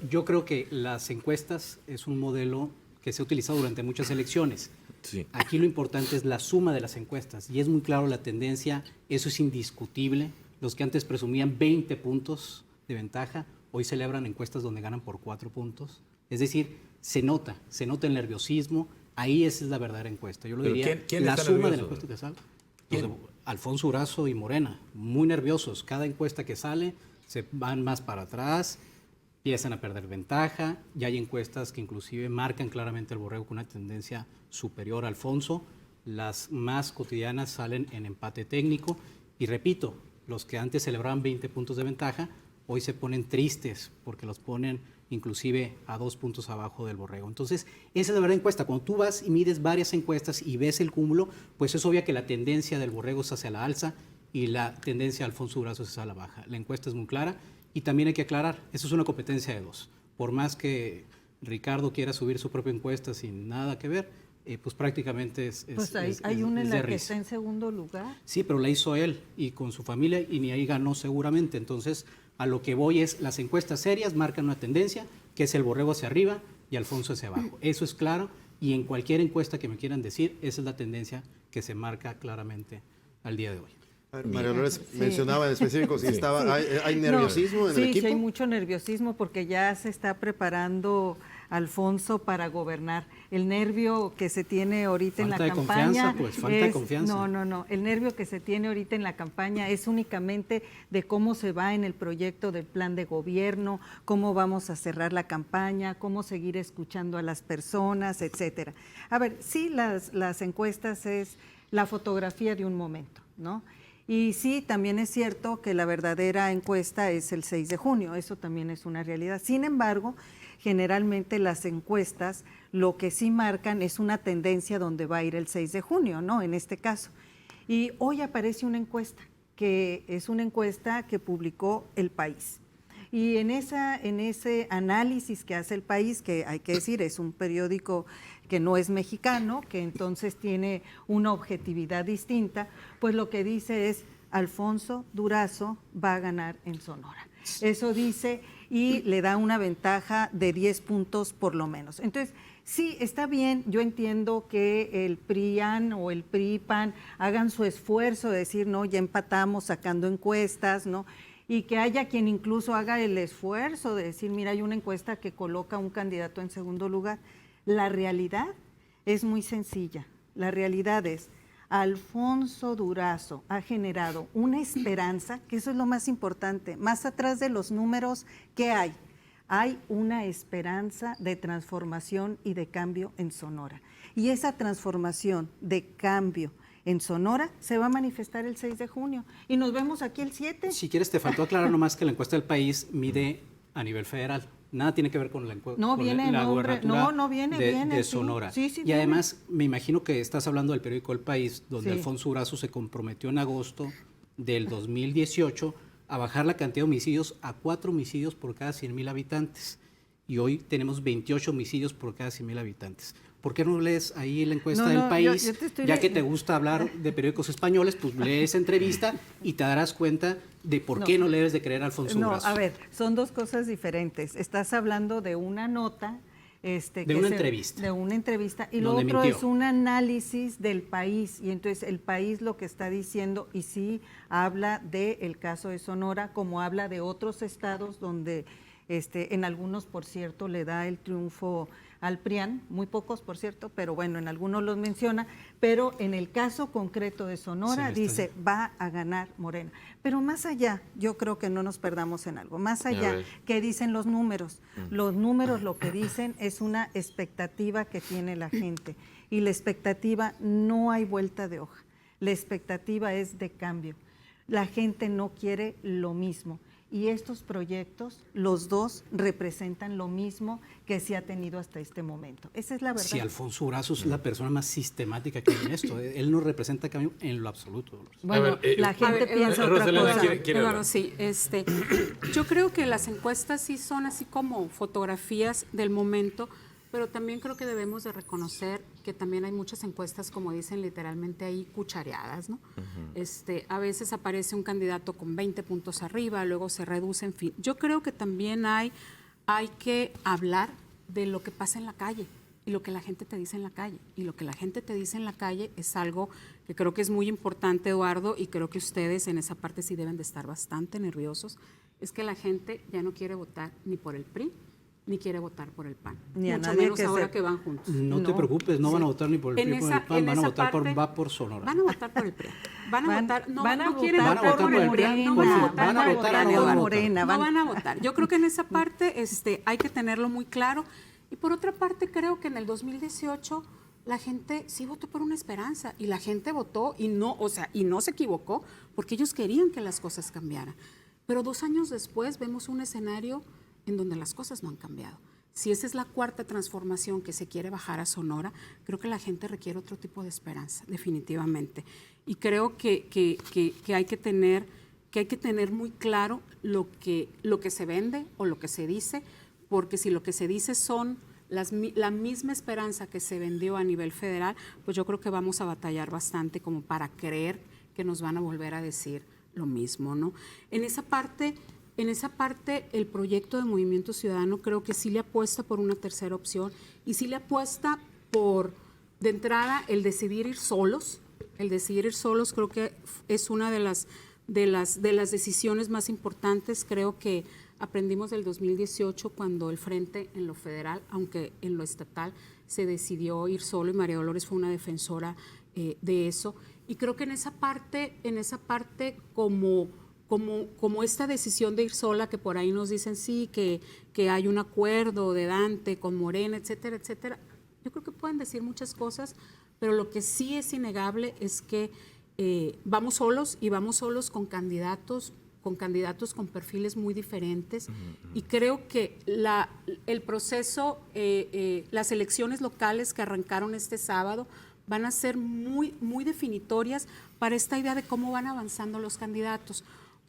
yo creo que las encuestas es un modelo que se ha utilizado durante muchas elecciones. Sí. Aquí lo importante es la suma de las encuestas y es muy claro la tendencia, eso es indiscutible. Los que antes presumían 20 puntos de ventaja, hoy celebran encuestas donde ganan por 4 puntos. Es decir, se nota el nerviosismo, ahí esa es la verdadera encuesta. Yo lo ¿Pero diría, quién la está suma de la nervioso? encuesta que sale. Los de Alfonso Durazo y Morena, muy nerviosos. Cada encuesta que sale se van más para atrás, empiezan a perder ventaja. Ya hay encuestas que inclusive marcan claramente al Borrego con una tendencia superior a Alfonso. Las más cotidianas salen en empate técnico. Y repito, los que antes celebraban 20 puntos de ventaja, hoy se ponen tristes porque los ponen inclusive a 2 puntos abajo del Borrego. Entonces, esa es la verdadera encuesta. Cuando tú vas y mides varias encuestas y ves el cúmulo, pues es obvio que la tendencia del Borrego es hacia la alza y la tendencia de Alfonso Durazo es hacia la baja. La encuesta es muy clara y también hay que aclarar, eso es una competencia de dos. Por más que Ricardo quiera subir su propia encuesta sin nada que ver, pues prácticamente Pues hay una en de la que risa. está en segundo lugar. Sí, pero la hizo él y con su familia y ni ahí ganó seguramente. Entonces, a lo que voy es, las encuestas serias marcan una tendencia, que es el Borrego hacia arriba y Alfonso hacia abajo. Eso es claro y en cualquier encuesta que me quieran decir, esa es la tendencia que se marca claramente al día de hoy. María Dolores Sí. mencionaba en específico si estaba, hay nerviosismo en el equipo. Sí, hay mucho nerviosismo porque ya se está preparando Alfonso para gobernar. El nervio que se tiene ahorita en la Falta de campaña confianza, pues, falta de confianza. No. El nervio que se tiene ahorita en la campaña es únicamente de cómo se va en el proyecto del plan de gobierno, cómo vamos a cerrar la campaña, cómo seguir escuchando a las personas, etcétera. A ver, sí, las encuestas es la fotografía de un momento, ¿no? Y sí, también es cierto que la verdadera encuesta es el 6 de junio, eso también es una realidad. Sin embargo, generalmente las encuestas lo que sí marcan es una tendencia donde va a ir el 6 de junio, ¿no? En este caso. Y hoy aparece una encuesta, que es una encuesta que publicó El País. Y en ese análisis que hace El País, que hay que decir, es un periódico que no es mexicano, que entonces tiene una objetividad distinta, pues lo que dice es Alfonso Durazo va a ganar en Sonora. Eso dice y le da una ventaja de 10 puntos por lo menos. Entonces, sí, está bien, yo entiendo que el PRIAN o el PRI-PAN hagan su esfuerzo de decir, no, ya empatamos sacando encuestas, ¿no? Y que haya quien incluso haga el esfuerzo de decir, mira, hay una encuesta que coloca a un candidato en segundo lugar. La realidad es muy sencilla. La realidad es, Alfonso Durazo ha generado una esperanza, que eso es lo más importante, más atrás de los números, ¿qué hay? Hay una esperanza de transformación y de cambio en Sonora. Y esa transformación de cambio en Sonora se va a manifestar el 6 de junio. Y nos vemos aquí el 7. Si quieres, te faltó aclarar nomás que la encuesta del País mide a nivel federal. Nada tiene que ver con la encuesta. No viene la nombre, gubernatura no viene, de viene, sí. Sonora. Sí, sí y viene. además, me imagino que estás hablando del periódico El País, donde Sí. Alfonso Durazo se comprometió en agosto del 2018 a bajar la cantidad de homicidios a 4 homicidios por cada 100,000 habitantes. Y hoy tenemos 28 homicidios por cada 100,000 habitantes. ¿Por qué no lees ahí la encuesta No, del no, País? yo te estoy Ya que leyendo. te gusta hablar de periódicos españoles, pues lee esa entrevista y te darás cuenta de por qué no le debes de creer a Alfonso No, Durazo. a ver, son dos cosas diferentes. Estás hablando de una nota. De una entrevista. De una entrevista. Y lo Donde otro mintió. es un análisis del país. Y entonces el país lo que está diciendo, y sí habla del caso de Sonora, como habla de otros estados donde en algunos, por cierto, le da el triunfo al PRIAN, muy pocos, por cierto, pero bueno, en algunos los menciona, pero en el caso concreto de Sonora Sí, dice, va a ganar Morena. Pero más allá, yo creo que no nos perdamos en algo, más allá, ver. ¿qué dicen los números? Los números lo que dicen es una expectativa que tiene la gente, y la expectativa no hay vuelta de hoja, la expectativa es de cambio. La gente no quiere lo mismo. y estos proyectos, los dos representan lo mismo que se ha tenido hasta este momento. Esa es la verdad. Sí, Alfonso Durazo es la persona más sistemática que hay en esto. Él no representa cambio en lo absoluto, Dolores. Bueno, la gente piensa otra Rosalena cosa. quiere Eduardo, hablar. sí, yo creo que las encuestas sí son así como fotografías del momento, pero también creo que debemos de reconocer que también hay muchas encuestas, como dicen literalmente ahí, cuchareadas, ¿no? A veces aparece un candidato con 20 puntos arriba, luego se reduce, en fin. Yo creo que también hay que hablar de lo que pasa en la calle y lo que la gente te dice en la calle. Y lo que la gente te dice en la calle es algo que creo que es muy importante, Eduardo, y creo que ustedes en esa parte sí deben de estar bastante nerviosos, es que la gente ya no quiere votar ni por el PRI, ni quiere votar por el PAN. Ni a mucho nadie menos que ahora se- que van juntos. No te preocupes, no van a votar ni por el PRI ni por el PAN, van a votar por Sonora. Van a votar por el PRI. Van a votar, no quieren Van a votar votar por el PRI, no van a votar van a por el votar PRI, a no no van a votar. votar. No van a votar. Yo creo que en esa parte hay que tenerlo muy claro. Y por otra parte, creo que en el 2018 la gente sí votó por una esperanza y la gente votó y no se equivocó porque ellos querían que las cosas cambiaran. Pero 2 años después vemos un escenario en donde las cosas no han cambiado. Si esa es la cuarta transformación que se quiere bajar a Sonora, creo que la gente requiere otro tipo de esperanza, definitivamente. Y creo que hay que tener muy claro lo que se vende o lo que se dice, porque si lo que se dice son la misma esperanza que se vendió a nivel federal, pues yo creo que vamos a batallar bastante como para creer que nos van a volver a decir lo mismo, ¿no? En esa parte, el proyecto de Movimiento Ciudadano creo que sí le apuesta por una tercera opción y sí le apuesta por, de entrada, el decidir ir solos. El decidir ir solos creo que es una de las decisiones más importantes. Creo que aprendimos del 2018 cuando el Frente en lo federal, aunque en lo estatal, se decidió ir solo y María Dolores fue una defensora de eso. Y creo que en esa parte como esta decisión de ir sola, que por ahí nos dicen sí, que hay un acuerdo de Dante con Morena, etcétera, etcétera. Yo creo que pueden decir muchas cosas, pero lo que sí es innegable es que vamos solos y vamos solos con candidatos con perfiles muy diferentes. Y creo que el proceso, las elecciones locales que arrancaron este sábado van a ser muy, muy definitorias para esta idea de cómo van avanzando los candidatos,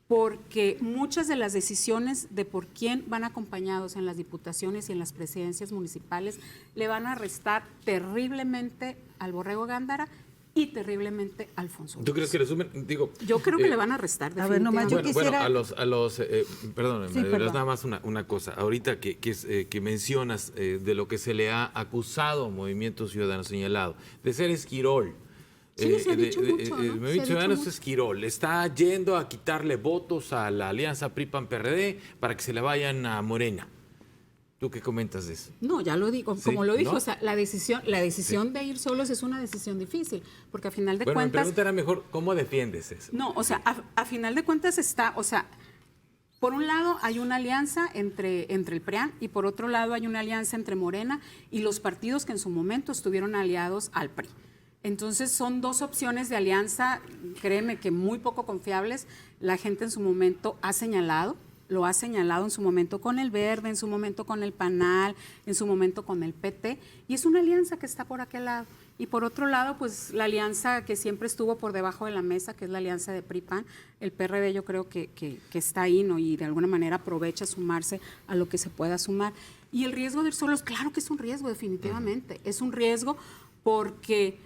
porque muchas de las decisiones de por quién van acompañados en las diputaciones y en las presidencias municipales le van a restar terriblemente al Borrego Gándara y terriblemente a Alfonso. ¿Tú crees que le sumen? Digo, yo creo que le van a restar. A ver, nomás yo quisiera... Perdón, Sí, perdón. nada más una cosa. Ahorita que mencionas de lo que se le ha acusado Movimiento Ciudadano señalado, de ser esquirol. Sí, se ha dicho mucho, ¿no? Movimiento Se ha dicho Ciudadano es mucho. esquirol. Está yendo a quitarle votos a la alianza PRI-PAN-PRD para que se le vayan a Morena. ¿Tú qué comentas de eso? No, ya lo digo, Sí, como lo dijo, ¿no? o sea, la decisión de ir solos es una decisión difícil, porque a final de Bueno, mi cuentas... pregunta era mejor, ¿cómo defiendes eso? No, o sea, a final de cuentas por un lado hay una alianza entre el PRIAN y por otro lado hay una alianza entre Morena y los partidos que en su momento estuvieron aliados al PRI. Entonces son dos opciones de alianza, créeme que muy poco confiables. La gente en su momento lo ha señalado en su momento con el Verde, en su momento con el PANAL, en su momento con el PT, y es una alianza que está por aquel lado. Y por otro lado, pues la alianza que siempre estuvo por debajo de la mesa, que es la alianza de PRI-PAN, el PRD yo creo que está ahí, ¿no? Y de alguna manera aprovecha sumarse a lo que se pueda sumar. Y el riesgo de ir solos, claro que es un riesgo, definitivamente. Es un riesgo porque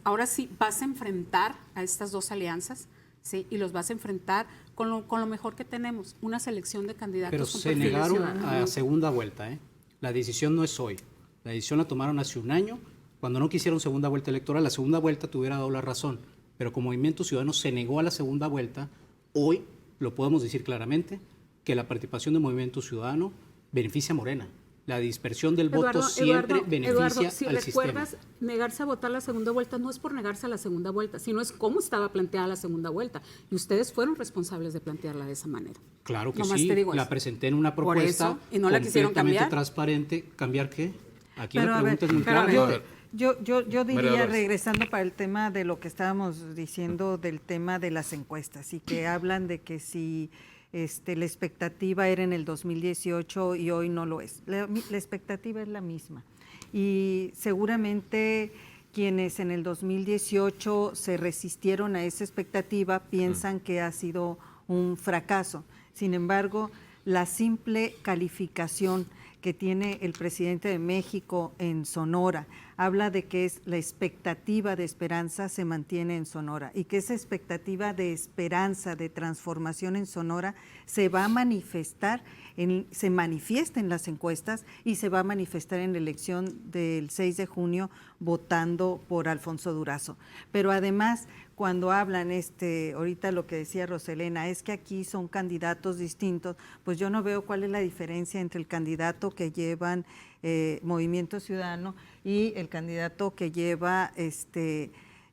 ahora sí vas a enfrentar a estas dos alianzas, ¿sí? Y los vas a enfrentar con lo mejor que tenemos, una selección de candidatos. Pero con se perfiles negaron ciudadanos. a segunda vuelta, ¿eh? La decisión no es hoy. La decisión la tomaron hace un año, cuando no quisieron segunda vuelta electoral. La segunda vuelta te hubiera dado la razón, pero como Movimiento Ciudadano se negó a la segunda vuelta, hoy lo podemos decir claramente, que la participación de Movimiento Ciudadano beneficia a Morena. La dispersión del voto siempre beneficia si al sistema. recuerdas, negarse a votar la segunda vuelta no es por negarse a la segunda vuelta, sino es cómo estaba planteada la segunda vuelta. Y ustedes fueron responsables de plantearla de esa manera. Claro que Nomás sí, te digo la eso. presenté en una Por propuesta eso, y no la quisieron completamente cambiar. transparente. ¿Cambiar qué? Aquí Pero, la a ver, pregunta es muy pero, clara. yo- A ver, Yo María diría, Dolores. regresando para el tema de lo que estábamos diciendo del tema de las encuestas y que hablan de que si la expectativa era en el 2018 y hoy no lo es. La expectativa es la misma y seguramente quienes en el 2018 se resistieron a esa expectativa piensan que ha sido un fracaso. Sin embargo, la simple calificación que tiene el presidente de México en Sonora habla de que la expectativa de esperanza se mantiene en Sonora y que esa expectativa de esperanza, de transformación en Sonora se va a manifestar, se manifiesta en las encuestas y se va a manifestar en la elección del 6 de junio votando por Alfonso Durazo. Pero además, cuando hablan, ahorita lo que decía Roselena, es que aquí son candidatos distintos, pues yo no veo cuál es la diferencia entre el candidato que llevan Movimiento Ciudadano y el candidato que lleva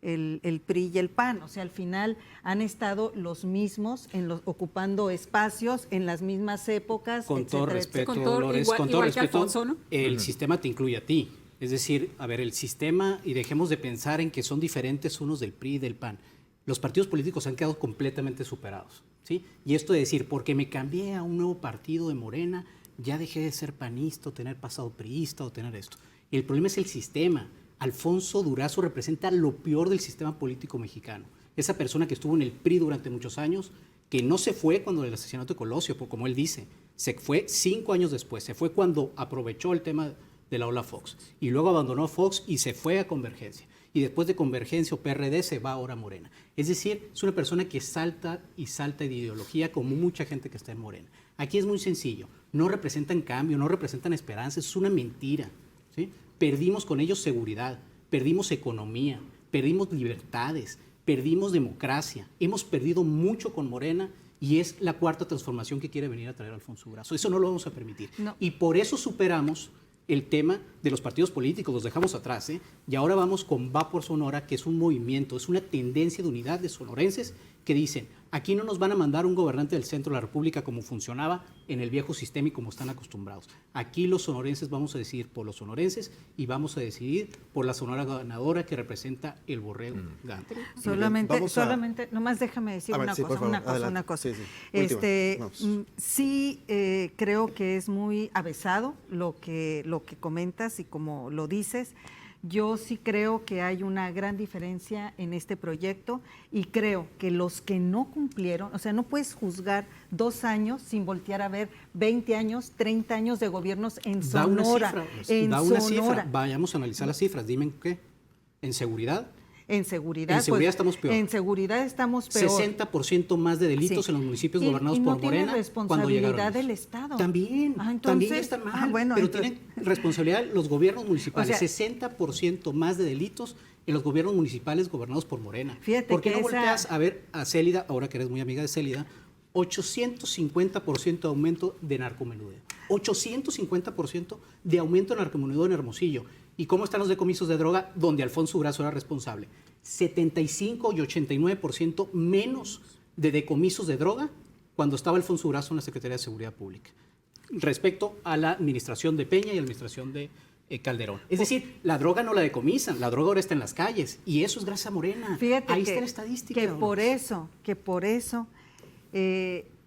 el PRI y el PAN. O sea, al final han estado los mismos ocupando espacios en las mismas épocas. Con todo etcétera, respeto, etcétera. Dolores, igual- con todo igual que respeto, Alfonso, ¿no? el sistema te incluye a ti. Es decir, a ver, el sistema, y dejemos de pensar en que son diferentes unos del PRI y del PAN. Los partidos políticos han quedado completamente superados, ¿sí? Y esto de decir, porque me cambié a un nuevo partido de Morena, ya dejé de ser panista o tener pasado priista o tener esto. El problema es el sistema. Alfonso Durazo representa lo peor del sistema político mexicano. Esa persona que estuvo en el PRI durante muchos años, que no se fue cuando el asesinato de Colosio, como él dice, se fue 5 años después, se fue cuando aprovechó el tema de la ola Fox, y luego abandonó Fox y se fue a Convergencia, y después de Convergencia o PRD se va ahora a Morena. Es decir, es una persona que salta y salta de ideología como mucha gente que está en Morena. Aquí es muy sencillo, no representan cambio, no representan esperanza, es una mentira, ¿sí? Perdimos con ellos seguridad, perdimos economía, perdimos libertades, perdimos democracia, hemos perdido mucho con Morena y es la cuarta transformación que quiere venir a traer Alfonso Durazo. Eso no lo vamos a permitir. No. Y por eso superamos el tema de los partidos políticos, los dejamos atrás, ¿eh? Y ahora vamos con Va por Sonora, que es un movimiento, es una tendencia de unidad de sonorenses que dicen, aquí no nos van a mandar un gobernante del centro de la República como funcionaba en el viejo sistema y como están acostumbrados. Aquí los sonorenses vamos a decidir por los sonorenses y vamos a decidir por la Sonora ganadora que representa el Borrego Gándara. Solamente, nomás déjame decir A ver, una sí, por cosa, favor, una cosa, adelante. una cosa. Sí, sí. Última, vamos. Sí, creo que es muy avesado lo que comentas y como lo dices. Yo sí creo que hay una gran diferencia en este proyecto y creo que los que no cumplieron, o sea, no puedes juzgar 2 años sin voltear a ver 20 años, 30 años de gobiernos en Sonora. Da una cifra, vayamos a analizar las cifras, dime qué, en seguridad. En seguridad estamos peor. En seguridad estamos peor. 60% más de delitos Sí. en los municipios Y gobernados no por tiene Morena cuando llegaron. responsabilidad del Estado. También, Entonces, también están mal, bueno, pero entonces- tienen responsabilidad los gobiernos municipales. O sea, 60% más de delitos en los gobiernos municipales gobernados por Morena. Fíjate ¿Por qué que no esa- volteas a ver a Célida, ahora que eres muy amiga de Célida, 850% de aumento de narcomenudeo? 850% de aumento de narcomenudeo en Hermosillo. ¿Y cómo están los decomisos de droga donde Alfonso Durazo era responsable? 75 y 89% menos de decomisos de droga cuando estaba Alfonso Durazo en la Secretaría de Seguridad Pública, respecto a la administración de Peña y la administración de Calderón. Es decir, la droga no la decomisan, la droga ahora está en las calles y eso es gracias a Morena. Fíjate Ahí que, está la estadística. que por eso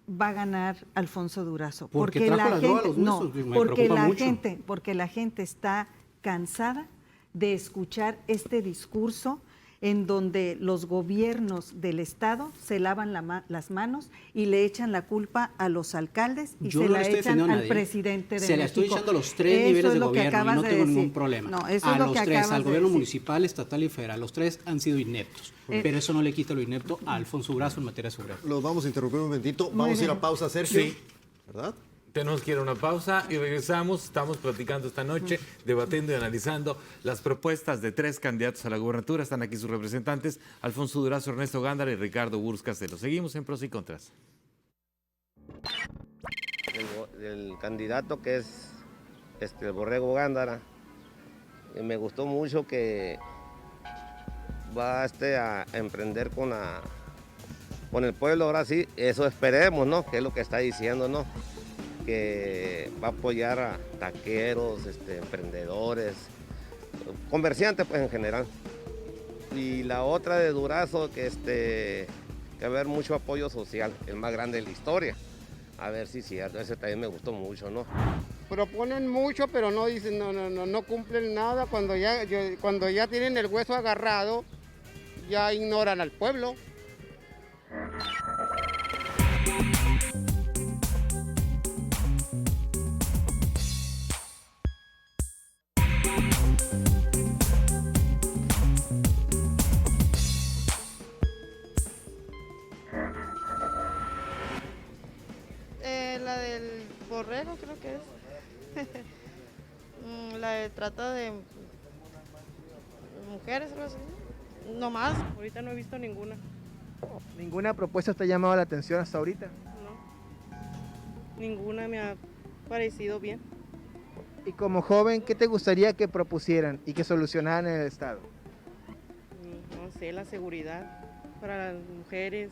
va a ganar Alfonso Durazo. Porque trajo la droga a los no, huesos, me porque preocupa mucho. porque la gente está cansada de escuchar este discurso en donde los gobiernos del Estado se lavan las manos y le echan la culpa a los alcaldes y Yo se no la le estoy echan defendiendo a al nadie. presidente de Se la México. estoy echando a los 3 Eso niveles es de lo que gobierno y acabas no de tengo ningún decir. problema. No, eso a es lo los que 3, acabas al de gobierno decir. municipal, estatal y federal, los 3 han sido ineptos. Pero eso no le quita lo inepto a Alfonso Durazo en materia de seguridad. Los vamos a interrumpir un momentito. Vamos a ir a pausa, Sergio. Sí. ¿Verdad? Tenemos que ir a una pausa y regresamos. Estamos platicando esta noche, debatiendo y analizando las propuestas de 3 candidatos a la gubernatura. Están aquí sus representantes, Alfonso Durazo, Ernesto Gándara y Ricardo Burs Castelo. Seguimos en Pros y Contras. El candidato que es el Borrego Gándara, y me gustó mucho que va a emprender con el pueblo, ahora sí, eso esperemos, ¿no? Que es lo que está diciendo, ¿no? Que va a apoyar a taqueros, emprendedores, comerciantes pues en general. Y la otra de Durazo, que va a haber mucho apoyo social, el más grande de la historia. A ver si es cierto, ese también me gustó mucho, ¿no? Proponen mucho, pero no dicen, no cumplen nada. Cuando ya tienen el hueso agarrado, ya ignoran al pueblo. La del borrego creo que es. La de trata de mujeres, algo así. No más. Ahorita no he visto ninguna. ¿Ninguna propuesta te ha llamado la atención hasta ahorita? No. Ninguna me ha parecido bien. Y como joven, ¿qué te gustaría que propusieran y que solucionaran en el Estado? No sé, la seguridad para las mujeres.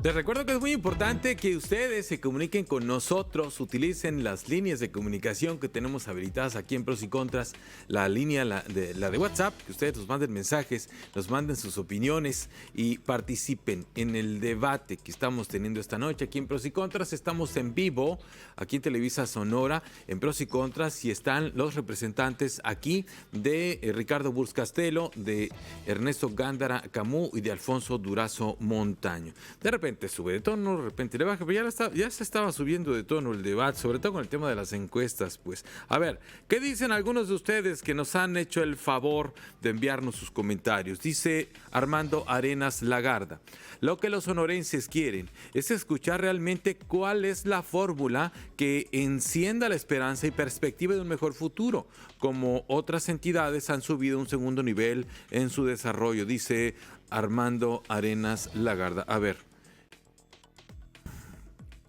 Les recuerdo que es muy importante que ustedes se comuniquen con nosotros, utilicen las líneas de comunicación que tenemos habilitadas aquí en Pros y Contras, la línea la de WhatsApp, que ustedes nos manden mensajes, nos manden sus opiniones y participen en el debate que estamos teniendo esta noche aquí en Pros y Contras. Estamos en vivo aquí en Televisa Sonora, en Pros y Contras, y están los representantes aquí de Ricardo Burs Castelo, de Ernesto Gándara Camus y de Alfonso Durazo Montaño. De repente sube de tono, de repente le baja, pero ya se estaba subiendo de tono el debate, sobre todo con el tema de las encuestas. Pues, a ver, ¿qué dicen algunos de ustedes que nos han hecho el favor de enviarnos sus comentarios? Dice Armando Arenas Lagarda: lo que los sonorenses quieren es escuchar realmente cuál es la fórmula que encienda la esperanza y perspectiva de un mejor futuro, como otras entidades han subido un segundo nivel en su desarrollo, dice Armando Arenas Lagarda. A ver,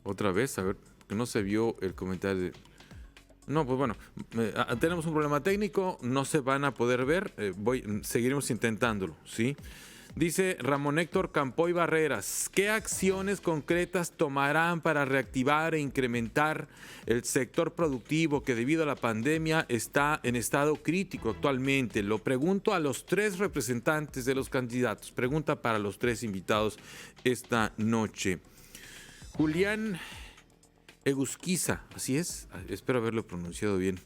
otra vez, a ver, que no se vio el comentario. No, pues bueno, tenemos un problema técnico, no se van a poder ver, seguiremos intentándolo, ¿sí? Dice Ramón Héctor Campoy Barreras: ¿qué acciones concretas tomarán para reactivar e incrementar el sector productivo que debido a la pandemia está en estado crítico actualmente? Lo pregunto a los tres representantes de los candidatos, pregunta para los tres invitados esta noche. Julián Egusquiza, así es, espero haberlo pronunciado bien.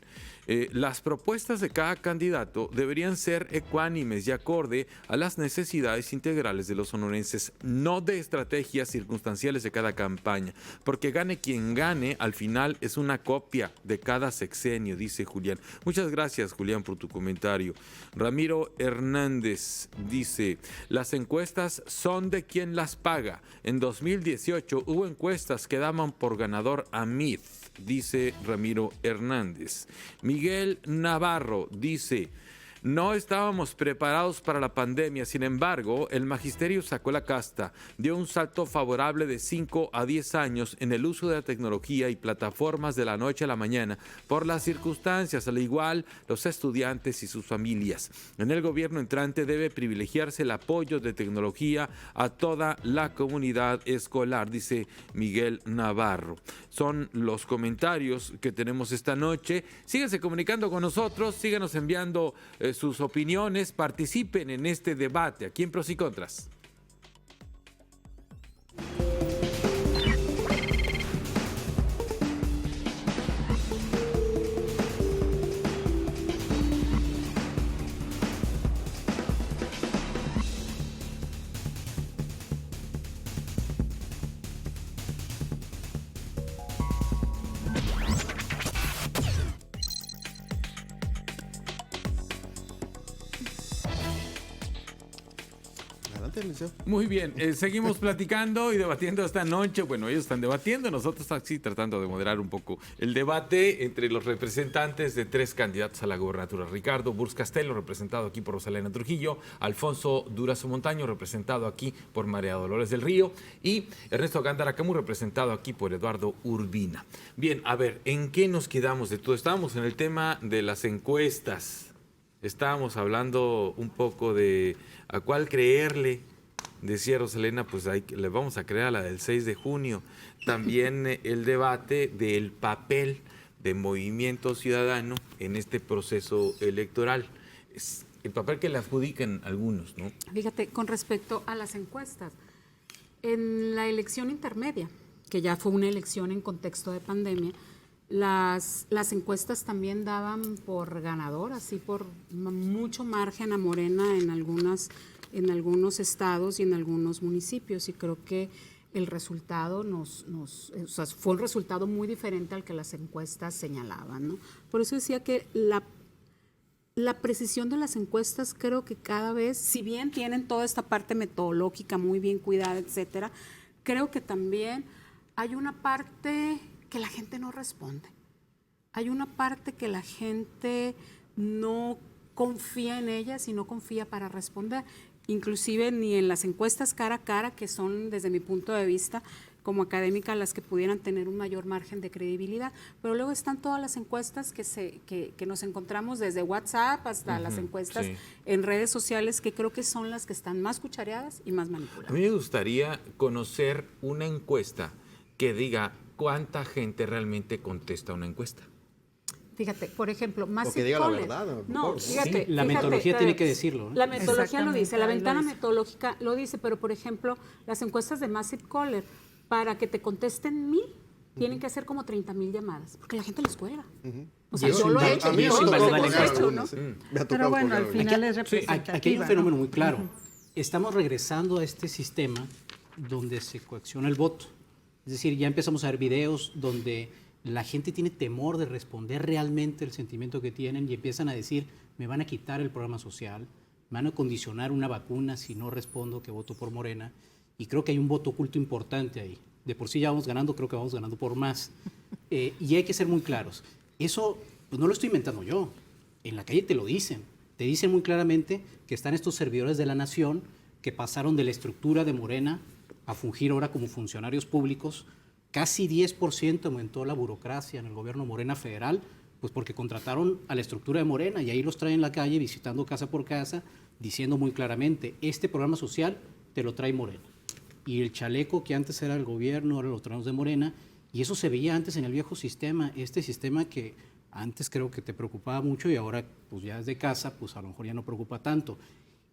Las propuestas de cada candidato deberían ser ecuánimes y acorde a las necesidades integrales de los sonorenses, no de estrategias circunstanciales de cada campaña, porque gane quien gane, al final es una copia de cada sexenio, dice Julián. Muchas gracias, Julián, por tu comentario. Ramiro Hernández dice: las encuestas son de quien las paga. En 2018 hubo encuestas que daban por ganador a Meade, dice Ramiro Hernández. Miguel Navarro dice: no estábamos preparados para la pandemia, sin embargo, el magisterio sacó la casta, dio un salto favorable de 5 a 10 años en el uso de la tecnología y plataformas de la noche a la mañana por las circunstancias, al igual los estudiantes y sus familias. En el gobierno entrante debe privilegiarse el apoyo de tecnología a toda la comunidad escolar, dice Miguel Navarro. Son los comentarios que tenemos esta noche. Síganse comunicando con nosotros, síganos enviando sus opiniones, participen en este debate aquí en Pros y Contras. Muy bien, seguimos platicando y debatiendo esta noche. Bueno, ellos están debatiendo, nosotros aquí tratando de moderar un poco el debate entre los representantes de tres candidatos a la gobernatura. Ricardo Burs Castelo, representado aquí por Rosalena Trujillo; Alfonso Durazo Montaño, representado aquí por María Dolores del Río; y Ernesto Gándara Camus, representado aquí por Eduardo Urbina. Bien, a ver, ¿en qué nos quedamos de todo? Estábamos en el tema de las encuestas. Estábamos hablando un poco de a cuál creerle, decía Rosalena, pues le vamos a crear la del 6 de junio. También el debate del papel de Movimiento Ciudadano en este proceso electoral. Es el papel que le adjudican algunos, ¿no? Fíjate, con respecto a las encuestas, en la elección intermedia, que ya fue una elección en contexto de pandemia, las encuestas también daban por ganador, así por mucho margen a Morena en algunos estados y en algunos municipios, y creo que el resultado fue un resultado muy diferente al que las encuestas señalaban, ¿no? Por eso decía que la precisión de las encuestas creo que cada vez, si bien tienen toda esta parte metodológica muy bien cuidada, etcétera, creo que también hay una parte que la gente no responde. Hay una parte que la gente no confía en ellas y no confía para responder. Inclusive ni en las encuestas cara a cara, que son desde mi punto de vista como académica las que pudieran tener un mayor margen de credibilidad, pero luego están todas las encuestas que nos encontramos desde WhatsApp hasta las encuestas en redes sociales, que creo que son las que están más cuchareadas y más manipuladas. A mí me gustaría conocer una encuesta que diga cuánta gente realmente contesta una encuesta. Fíjate, por ejemplo, más que diga la verdad. No, fíjate, la metodología tiene que decirlo, ¿no? La metodología lo dice, la ventana metodológica lo dice, pero por ejemplo, las encuestas de Massive Caller, para que te contesten 1,000, tienen que hacer como 30,000 llamadas, porque la gente les cuelga. O sea, yo lo he hecho, ¿no? Pero bueno, al final es representativa. Aquí hay un fenómeno muy claro. Estamos regresando a este sistema donde se coacciona el voto. Es decir, ya empezamos a ver videos donde la gente tiene temor de responder realmente el sentimiento que tienen y empiezan a decir, me van a quitar el programa social, me van a condicionar una vacuna si no respondo que voto por Morena. Y creo que hay un voto oculto importante ahí. De por sí ya vamos ganando, creo que vamos ganando por más. Y hay que ser muy claros. Eso pues, no lo estoy inventando yo. En la calle te lo dicen. Te dicen muy claramente que están estos servidores de la nación que pasaron de la estructura de Morena a fungir ahora como funcionarios públicos. Casi 10% aumentó la burocracia en el gobierno Morena federal, pues porque contrataron a la estructura de Morena y ahí los traen en la calle visitando casa por casa, diciendo muy claramente, este programa social te lo trae Morena. Y el chaleco que antes era el gobierno, ahora lo traemos de Morena, y eso se veía antes en el viejo sistema, este sistema que antes creo que te preocupaba mucho y ahora pues ya desde casa, pues a lo mejor ya no preocupa tanto.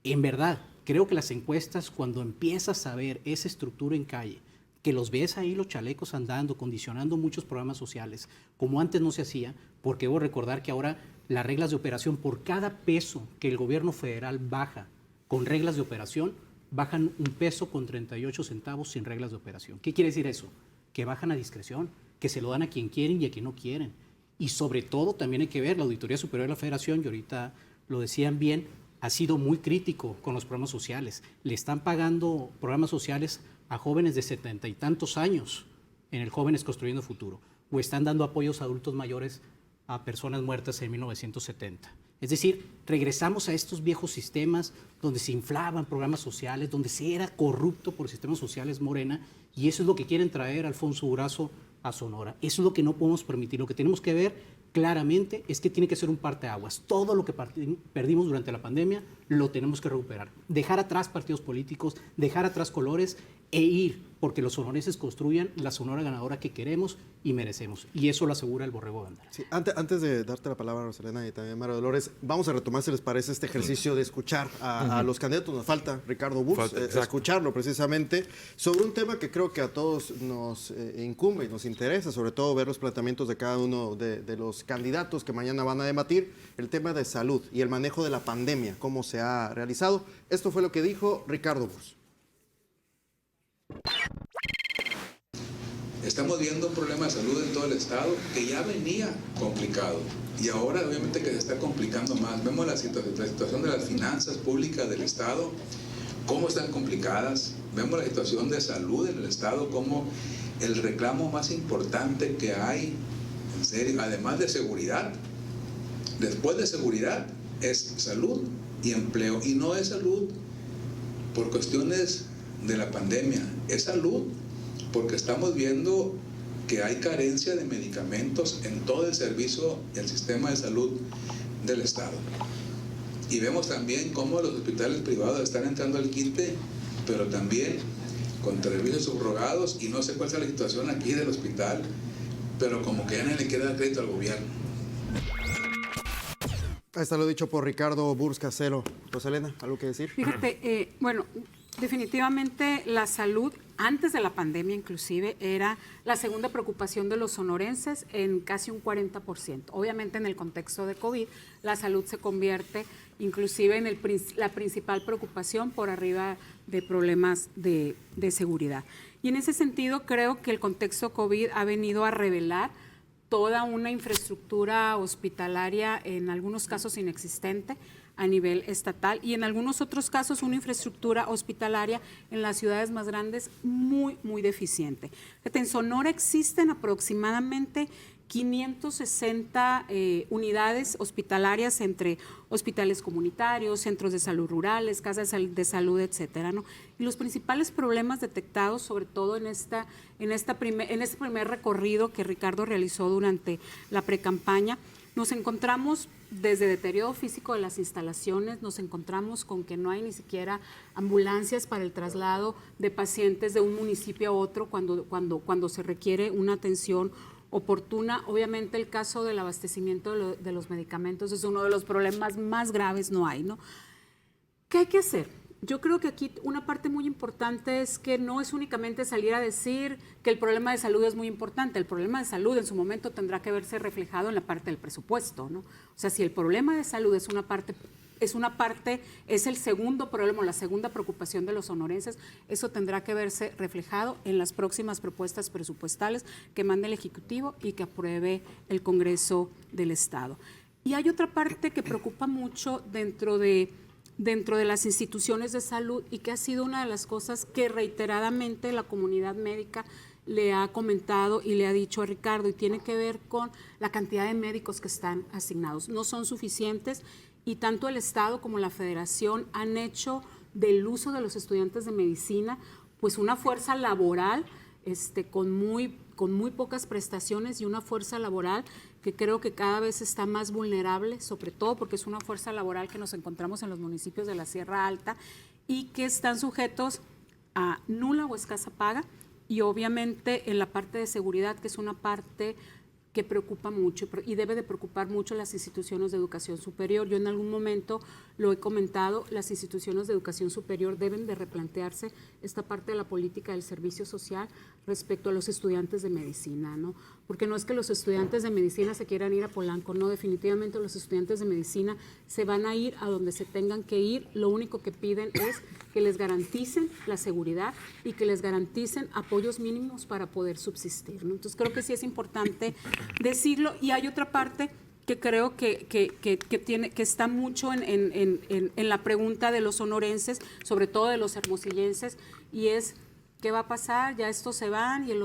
En verdad, creo que las encuestas, cuando empiezas a ver esa estructura en calle, que los ves ahí los chalecos andando, condicionando muchos programas sociales, como antes no se hacía, porque debo recordar que ahora las reglas de operación, por cada peso que el gobierno federal baja con reglas de operación, bajan 1 peso con 38 centavos sin reglas de operación. ¿Qué quiere decir eso? Que bajan a discreción, que se lo dan a quien quieren y a quien no quieren. Y sobre todo también hay que ver, la Auditoría Superior de la Federación, y ahorita lo decían bien, ha sido muy crítico con los programas sociales. Le están pagando programas sociales a jóvenes de 70 y tantos años en el Jóvenes Construyendo Futuro, o están dando apoyos a adultos mayores a personas muertas en 1970. Es decir, regresamos a estos viejos sistemas donde se inflaban programas sociales, donde se era corrupto por sistemas sociales Morena, y eso es lo que quieren traer Alfonso Durazo a Sonora. Eso es lo que no podemos permitir. Lo que tenemos que ver claramente es que tiene que ser un parteaguas. Todo lo que perdimos durante la pandemia lo tenemos que recuperar. Dejar atrás partidos políticos, dejar atrás colores e ir, porque los sonorenses construyan la Sonora ganadora que queremos y merecemos. Y eso lo asegura el Borrego Gándara. Sí, antes de darte la palabra, Rosalena, y también María Dolores, vamos a retomar, si les parece, este ejercicio de escuchar a los candidatos. Nos falta Ricardo Burs, escucharlo precisamente sobre un tema que creo que a todos nos incumbe y nos interesa, sobre todo ver los planteamientos de cada uno de los candidatos que mañana van a debatir, el tema de salud y el manejo de la pandemia, cómo se ha realizado. Esto fue lo que dijo Ricardo Burs. Estamos viendo un problema de salud en todo el estado que ya venía complicado y ahora obviamente que se está complicando más. Vemos la situación de las finanzas públicas del estado, cómo están complicadas. Vemos la situación de salud en el estado, como el reclamo más importante que hay, en serio, además de seguridad. Después de seguridad es salud y empleo, y no es salud por cuestiones de la pandemia, es salud porque estamos viendo que hay carencia de medicamentos en todo el servicio, el sistema de salud del estado. Y vemos también cómo los hospitales privados están entrando al quite pero también con servicios subrogados, y no sé cuál sea la situación aquí del hospital, pero como que ya no le quiere dar crédito al gobierno. Ahí está lo dicho por Ricardo Burs Casero. Rosalena, ¿algo que decir? Fíjate, bueno, definitivamente la salud, antes de la pandemia inclusive, era la segunda preocupación de los sonorenses en casi un 40%. Obviamente en el contexto de COVID, la salud se convierte inclusive en la principal preocupación por arriba de problemas de seguridad. Y en ese sentido creo que el contexto COVID ha venido a revelar toda una infraestructura hospitalaria, en algunos casos inexistente a nivel estatal, y en algunos otros casos una infraestructura hospitalaria en las ciudades más grandes muy, muy deficiente. En Sonora existen aproximadamente 560 unidades hospitalarias entre hospitales comunitarios, centros de salud rurales, casas de salud, etcétera, ¿no? Y los principales problemas detectados, sobre todo en este primer recorrido que Ricardo realizó durante la precampaña, nos encontramos desde deterioro físico de las instalaciones, nos encontramos con que no hay ni siquiera ambulancias para el traslado de pacientes de un municipio a otro cuando se requiere una atención oportuna. Obviamente el caso del abastecimiento de los medicamentos es uno de los problemas más graves, no hay, ¿no? ¿Qué hay que hacer? Yo creo que aquí una parte muy importante es que no es únicamente salir a decir que el problema de salud es muy importante. El problema de salud en su momento tendrá que verse reflejado en la parte del presupuesto, ¿no? O sea, si el problema de salud es el segundo problema, la segunda preocupación de los sonorenses, eso tendrá que verse reflejado en las próximas propuestas presupuestales que mande el Ejecutivo y que apruebe el Congreso del Estado. Y hay otra parte que preocupa mucho dentro de las instituciones de salud, y que ha sido una de las cosas que reiteradamente la comunidad médica le ha comentado y le ha dicho a Ricardo, y tiene que ver con la cantidad de médicos que están asignados. No son suficientes, y tanto el Estado como la Federación han hecho del uso de los estudiantes de medicina pues una fuerza laboral con muy pocas prestaciones, y una fuerza laboral que creo que cada vez está más vulnerable, sobre todo porque es una fuerza laboral que nos encontramos en los municipios de la Sierra Alta y que están sujetos a nula o escasa paga, y obviamente en la parte de seguridad, que es una parte que preocupa mucho y debe de preocupar mucho las instituciones de educación superior. Yo en algún momento lo he comentado, las instituciones de educación superior deben de replantearse esta parte de la política del servicio social respecto a los estudiantes de medicina, ¿no? Porque no es que los estudiantes de medicina se quieran ir a Polanco, no, definitivamente los estudiantes de medicina se van a ir a donde se tengan que ir. Lo único que piden es que les garanticen la seguridad y que les garanticen apoyos mínimos para poder subsistir, ¿no? Entonces creo que sí es importante decirlo. Y hay otra parte que creo que está mucho en la pregunta de los sonorenses, sobre todo de los hermosillenses, y es ¿qué va a pasar? Ya estos se van y el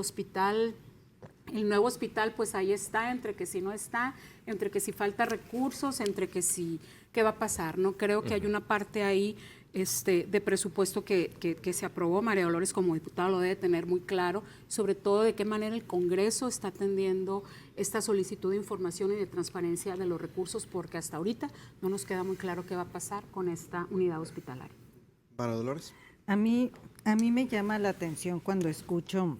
nuevo hospital pues ahí está, entre que si no está, entre que si falta recursos, entre que si, ¿qué va a pasar? ¿No? Creo que hay una parte ahí de presupuesto que se aprobó. María Dolores como diputada lo debe tener muy claro, sobre todo de qué manera el Congreso está atendiendo esta solicitud de información y de transparencia de los recursos, porque hasta ahorita no nos queda muy claro qué va a pasar con esta unidad hospitalaria. María Dolores. A mí me llama la atención cuando escucho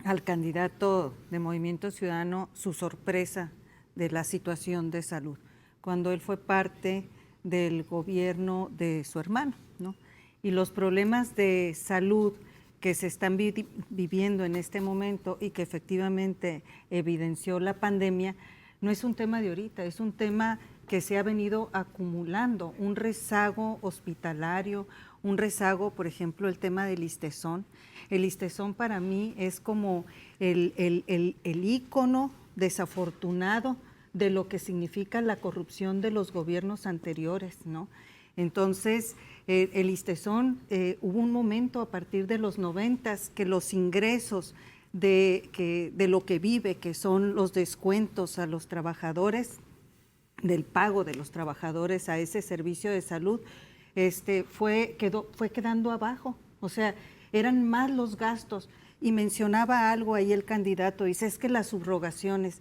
al candidato de Movimiento Ciudadano su sorpresa de la situación de salud, cuando él fue parte del gobierno de su hermano, ¿no? Y los problemas de salud que se están viviendo en este momento y que efectivamente evidenció la pandemia, no es un tema de ahorita, es un tema que se ha venido acumulando, un rezago hospitalario, un rezago, por ejemplo, el tema del Listezón. El Listezón para mí es como el ícono desafortunado de lo que significa la corrupción de los gobiernos anteriores, ¿no? Entonces, el Listezón, hubo un momento a partir de los 90s que los ingresos de lo que vive, que son los descuentos a los trabajadores, del pago de los trabajadores a ese servicio de salud, fue quedando abajo. O sea, eran más los gastos. Y mencionaba algo ahí el candidato, dice, es que las subrogaciones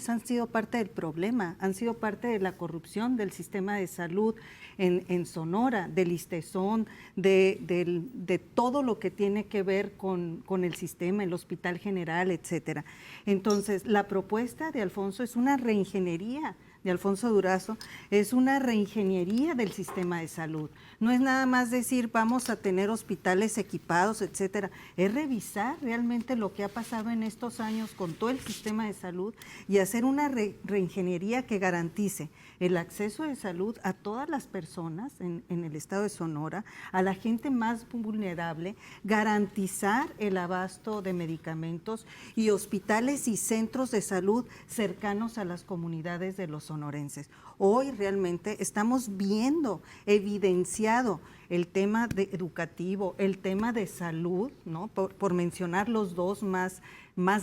han sido parte del problema, han sido parte de la corrupción del sistema de salud en Sonora, del ISSSTESON, de todo lo que tiene que ver con el sistema, el Hospital General, etcétera. Entonces, la propuesta de Alfonso es una reingeniería, de Alfonso Durazo, es una reingeniería del sistema de salud. No es nada más decir vamos a tener hospitales equipados, etcétera. Es revisar realmente lo que ha pasado en estos años con todo el sistema de salud y hacer una reingeniería que garantice el acceso de salud a todas las personas en el estado de Sonora, a la gente más vulnerable, garantizar el abasto de medicamentos y hospitales y centros de salud cercanos a las comunidades de los sonorenses. Hoy realmente estamos viendo evidenciado el tema educativo, el tema de salud, ¿no? Por mencionar los dos más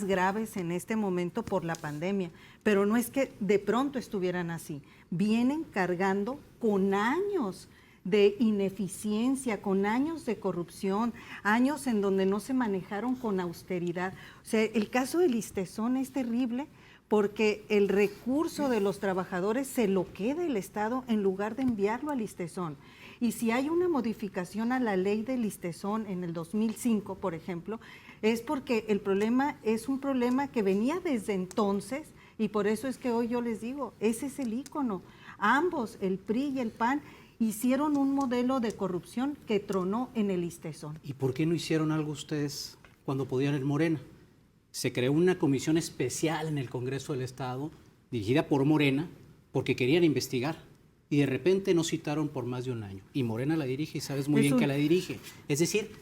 graves en este momento por la pandemia, pero no es que de pronto estuvieran así, vienen cargando con años de ineficiencia, con años de corrupción, años en donde no se manejaron con austeridad. O sea, el caso del ISSSTESON es terrible porque el recurso de los trabajadores se lo queda el Estado en lugar de enviarlo al ISSSTESON. Y si hay una modificación a la ley del ISSSTESON en el 2005, por ejemplo, es porque el problema es un problema que venía desde entonces y por eso es que hoy yo les digo, ese es el ícono. Ambos, el PRI y el PAN, hicieron un modelo de corrupción que tronó en el ISSSTESON. ¿Y por qué no hicieron algo ustedes cuando podían en Morena? Se creó una comisión especial en el Congreso del Estado, dirigida por Morena, porque querían investigar. Y de repente no citaron por más de un año. Y Morena la dirige y sabes muy bien que la dirige. Es decir,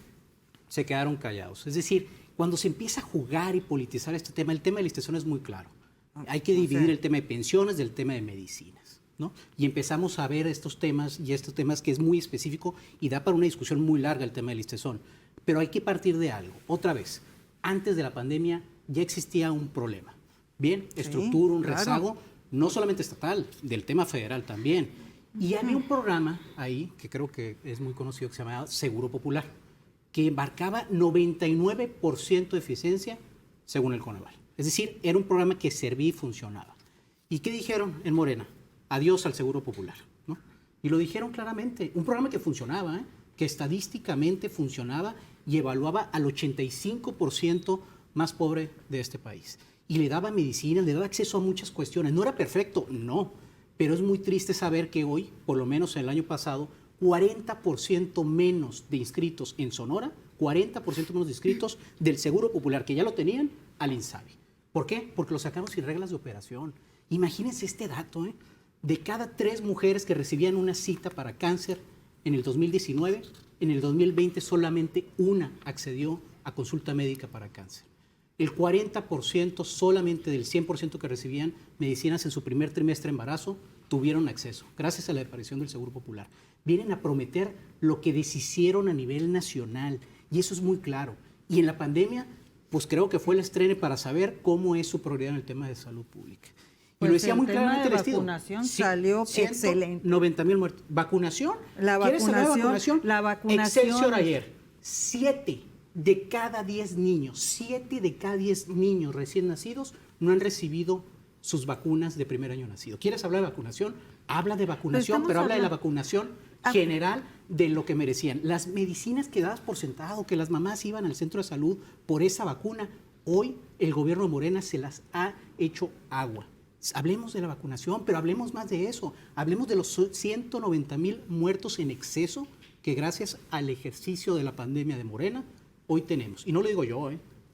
se quedaron callados. Es decir, cuando se empieza a jugar y politizar este tema, el tema del ISSSTESON es muy claro. Hay que dividir el tema de pensiones del tema de medicinas, ¿no? Y empezamos a ver estos temas que es muy específico y da para una discusión muy larga el tema del ISSSTESON. Pero hay que partir de algo. Otra vez, antes de la pandemia ya existía un problema. Bien, estructura, un rezago, no solamente estatal, del tema federal también. Y había un programa ahí, que creo que es muy conocido, que se llamaba Seguro Popular, que embarcaba 99% de eficiencia según el Coneval. Es decir, era un programa que servía y funcionaba. ¿Y qué dijeron en Morena? Adiós al Seguro Popular, ¿no? Y lo dijeron claramente, un programa que funcionaba, que estadísticamente funcionaba y evaluaba al 85% más pobre de este país. Y le daba medicina, le daba acceso a muchas cuestiones. ¿No era perfecto? No. Pero es muy triste saber que hoy, por lo menos en el año pasado, 40% menos de inscritos en Sonora, 40% menos de inscritos del Seguro Popular, que ya lo tenían, al INSABI. ¿Por qué? Porque lo sacaron sin reglas de operación. Imagínense este dato, de cada 3 mujeres que recibían una cita para cáncer en el 2019, en el 2020 solamente una accedió a consulta médica para cáncer. El 40% solamente del 100% que recibían medicinas en su primer trimestre de embarazo tuvieron acceso, gracias a la aparición del Seguro Popular. Vienen a prometer lo que deshicieron a nivel nacional, y eso es muy claro. Y en la pandemia, pues creo que fue el estreno para saber cómo es su prioridad en el tema de salud pública. Y pues lo decía muy claramente el estilo. La vacunación salió excelente. 90,000 muertos. ¿Vacunación? ¿Quieres hablar de vacunación? La vacunación. Excelsior ayer. 7 de cada 10 niños recién nacidos no han recibido sus vacunas de primer año nacido. ¿Quieres hablar de vacunación? Habla de vacunación, pero habla de la vacunación general de lo que merecían. Las medicinas que dabas por sentado, que las mamás iban al centro de salud por esa vacuna, hoy el gobierno de Morena se las ha hecho agua. Hablemos de la vacunación, pero hablemos más de eso. Hablemos de los 190,000 muertos en exceso que gracias al ejercicio de la pandemia de Morena hoy tenemos. Y no lo digo yo,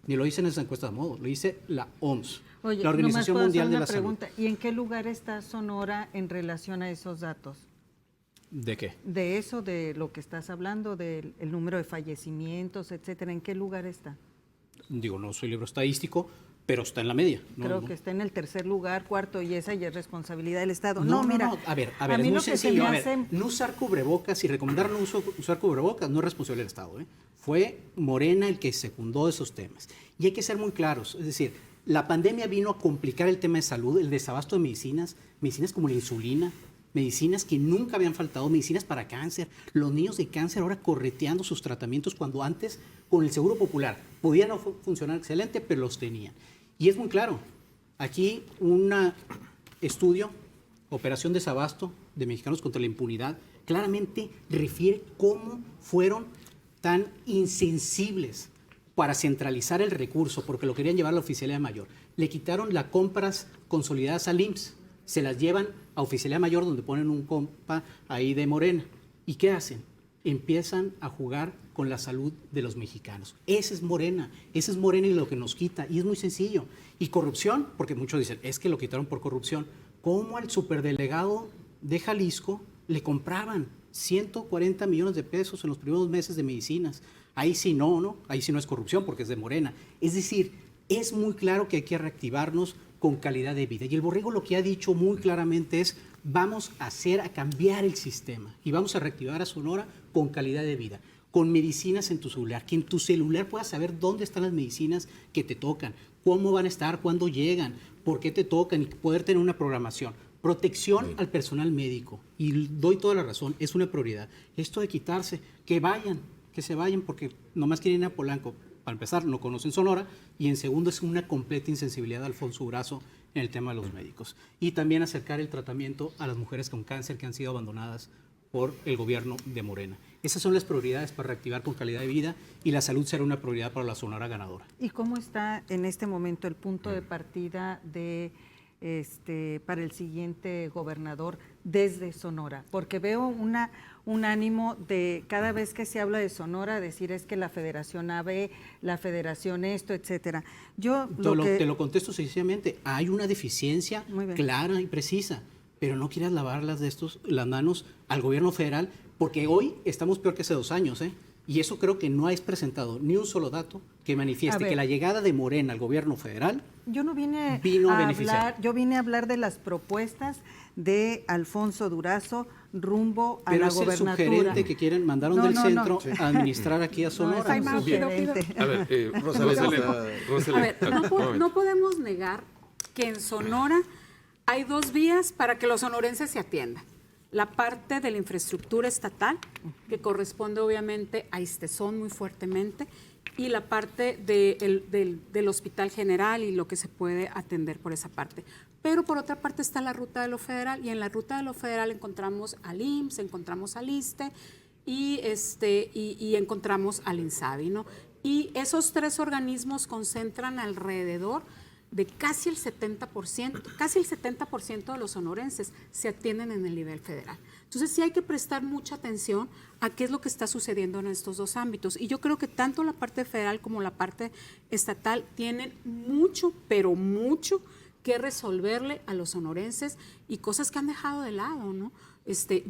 ni lo dicen en esa encuesta de modo, lo dice la OMS, Oye, la Organización Mundial de la Salud. ¿Y en qué lugar está Sonora en relación a esos datos? ¿De qué? De eso, de lo que estás hablando, del número de fallecimientos, etcétera. ¿En qué lugar está? Digo, no soy libro estadístico, pero está en la media. Creo que está en el tercer lugar, cuarto, y esa ya es responsabilidad del Estado. Mira, a ver, es muy sencillo. No usar cubrebocas y recomendar no usar cubrebocas no es responsabilidad del Estado. Fue Morena el que secundó esos temas. Y hay que ser muy claros. Es decir, la pandemia vino a complicar el tema de salud, el desabasto de medicinas como la insulina, medicinas que nunca habían faltado, medicinas para cáncer, los niños de cáncer ahora correteando sus tratamientos cuando antes con el Seguro Popular podían no funcionar excelente, pero los tenían. Y es muy claro, aquí un estudio, Operación Desabasto de Mexicanos contra la Impunidad, claramente refiere cómo fueron tan insensibles para centralizar el recurso, porque lo querían llevar a la Oficialía Mayor. Le quitaron las compras consolidadas al IMSS, se las llevan a Oficialía Mayor, donde ponen un compa ahí de Morena. ¿Y qué hacen? Empiezan a jugar con la salud de los mexicanos. Ese es Morena y lo que nos quita, y es muy sencillo. Y corrupción, porque muchos dicen, es que lo quitaron por corrupción. ¿Cómo al superdelegado de Jalisco le compraban 140 millones de pesos en los primeros meses de medicinas? Ahí sí no, ahí sí no es corrupción porque es de Morena. Es decir, es muy claro que hay que reactivarnos con calidad de vida. Y el Borrego lo que ha dicho muy claramente es, vamos a cambiar el sistema y vamos a reactivar a Sonora con calidad de vida, con medicinas en tu celular, que en tu celular puedas saber dónde están las medicinas que te tocan, cómo van a estar, cuándo llegan, por qué te tocan y poder tener una programación. Protección al personal médico, y doy toda la razón, es una prioridad. Esto de quitarse, que se vayan porque nomás quieren ir a Polanco. Para empezar, no conocen Sonora, y en segundo es una completa insensibilidad de Alfonso Durazo en el tema de los médicos. Y también acercar el tratamiento a las mujeres con cáncer que han sido abandonadas por el gobierno de Morena. Esas son las prioridades para reactivar con calidad de vida, y la salud será una prioridad para la Sonora ganadora. ¿Y cómo está en este momento el punto de partida de para el siguiente gobernador desde Sonora? Porque veo un ánimo de cada vez que se habla de Sonora decir es que la Federación AB, la Federación esto, etcétera. Te lo contesto sencillamente, hay una deficiencia clara y precisa, pero no quieras lavarlas las manos al gobierno federal, porque hoy estamos peor que hace 2 años, y eso creo que no has presentado ni un solo dato que manifieste que la llegada de Morena al gobierno federal vino a beneficiar. Yo vine a hablar de las propuestas de Alfonso Durazo rumbo a la gobernatura. Pero es el sugerente que mandaron del centro a administrar aquí a Sonora. A ver, no podemos negar que en Sonora hay 2 vías para que los sonorenses se atiendan. La parte de la infraestructura estatal, que corresponde obviamente a ISTESON muy fuertemente, y la parte del Hospital General y lo que se puede atender por esa parte. Pero por otra parte está la ruta de lo federal, y en la ruta de lo federal encontramos al IMSS, encontramos al ISSSTE y encontramos al INSABI, ¿no? Y esos 3 organismos concentran alrededor de casi el 70% de los sonorenses se atienden en el nivel federal. Entonces sí hay que prestar mucha atención a qué es lo que está sucediendo en estos 2 ámbitos. Y yo creo que tanto la parte federal como la parte estatal tienen mucho, pero mucho que resolverle a los sonorenses, y cosas que han dejado de lado, ¿no?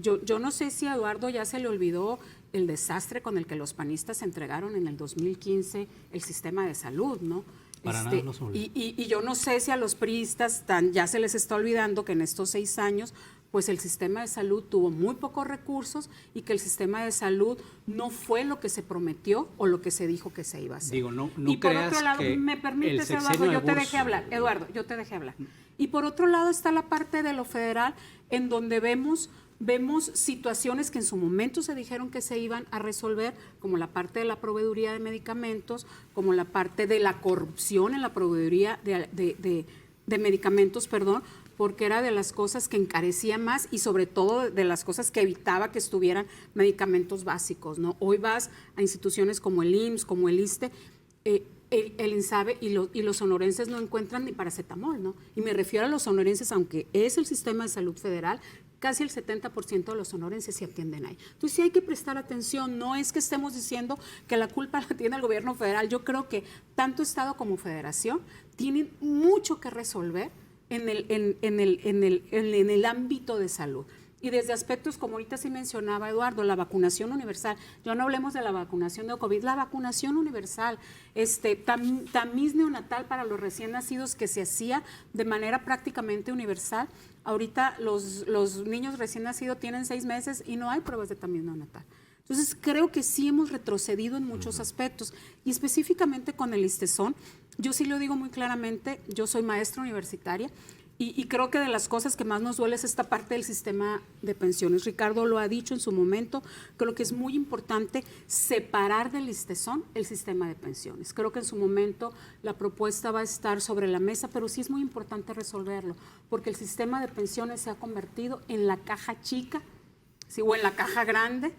Yo no sé si a Eduardo ya se le olvidó el desastre con el que los panistas entregaron en el 2015 el sistema de salud, ¿no? Para nada no se olvida. Y yo no sé si a los priistas ya se les está olvidando que en estos 6 años pues el sistema de salud tuvo muy pocos recursos, y que el sistema de salud no fue lo que se prometió o lo que se dijo que se iba a hacer. Digo, no y por creas otro lado, que me permites, Eduardo, yo te dejé hablar. Eduardo, yo te dejé hablar. Y por otro lado está la parte de lo federal, en donde vemos situaciones que en su momento se dijeron que se iban a resolver, como la parte de la proveeduría de medicamentos, como la parte de la corrupción en la proveeduría de medicamentos, porque era de las cosas que encarecía más, y sobre todo de las cosas que evitaba que estuvieran medicamentos básicos, ¿no? Hoy vas a instituciones como el IMSS, como el ISSSTE, el INSABE, y los sonorenses no encuentran ni paracetamol, ¿no? Y me refiero a los sonorenses, aunque es el sistema de salud federal, casi el 70% de los sonorenses se atienden ahí. Entonces sí hay que prestar atención, no es que estemos diciendo que la culpa la tiene el gobierno federal. Yo creo que tanto Estado como Federación tienen mucho que resolver en el ámbito de salud. Y desde aspectos como ahorita sí mencionaba Eduardo, la vacunación universal, ya no hablemos de la vacunación de COVID, la vacunación universal, tamiz neonatal para los recién nacidos que se hacía de manera prácticamente universal. Ahorita los niños recién nacidos tienen 6 meses y no hay pruebas de tamiz neonatal. Entonces creo que sí hemos retrocedido en muchos aspectos, y específicamente con el ISTESON, yo sí lo digo muy claramente, yo soy maestra universitaria, Y creo que de las cosas que más nos duele es esta parte del sistema de pensiones. Ricardo lo ha dicho en su momento, creo que es muy importante separar del ISSSTESON el sistema de pensiones. Creo que en su momento la propuesta va a estar sobre la mesa, pero sí es muy importante resolverlo, porque el sistema de pensiones se ha convertido en la caja chica, sí, o en la caja grande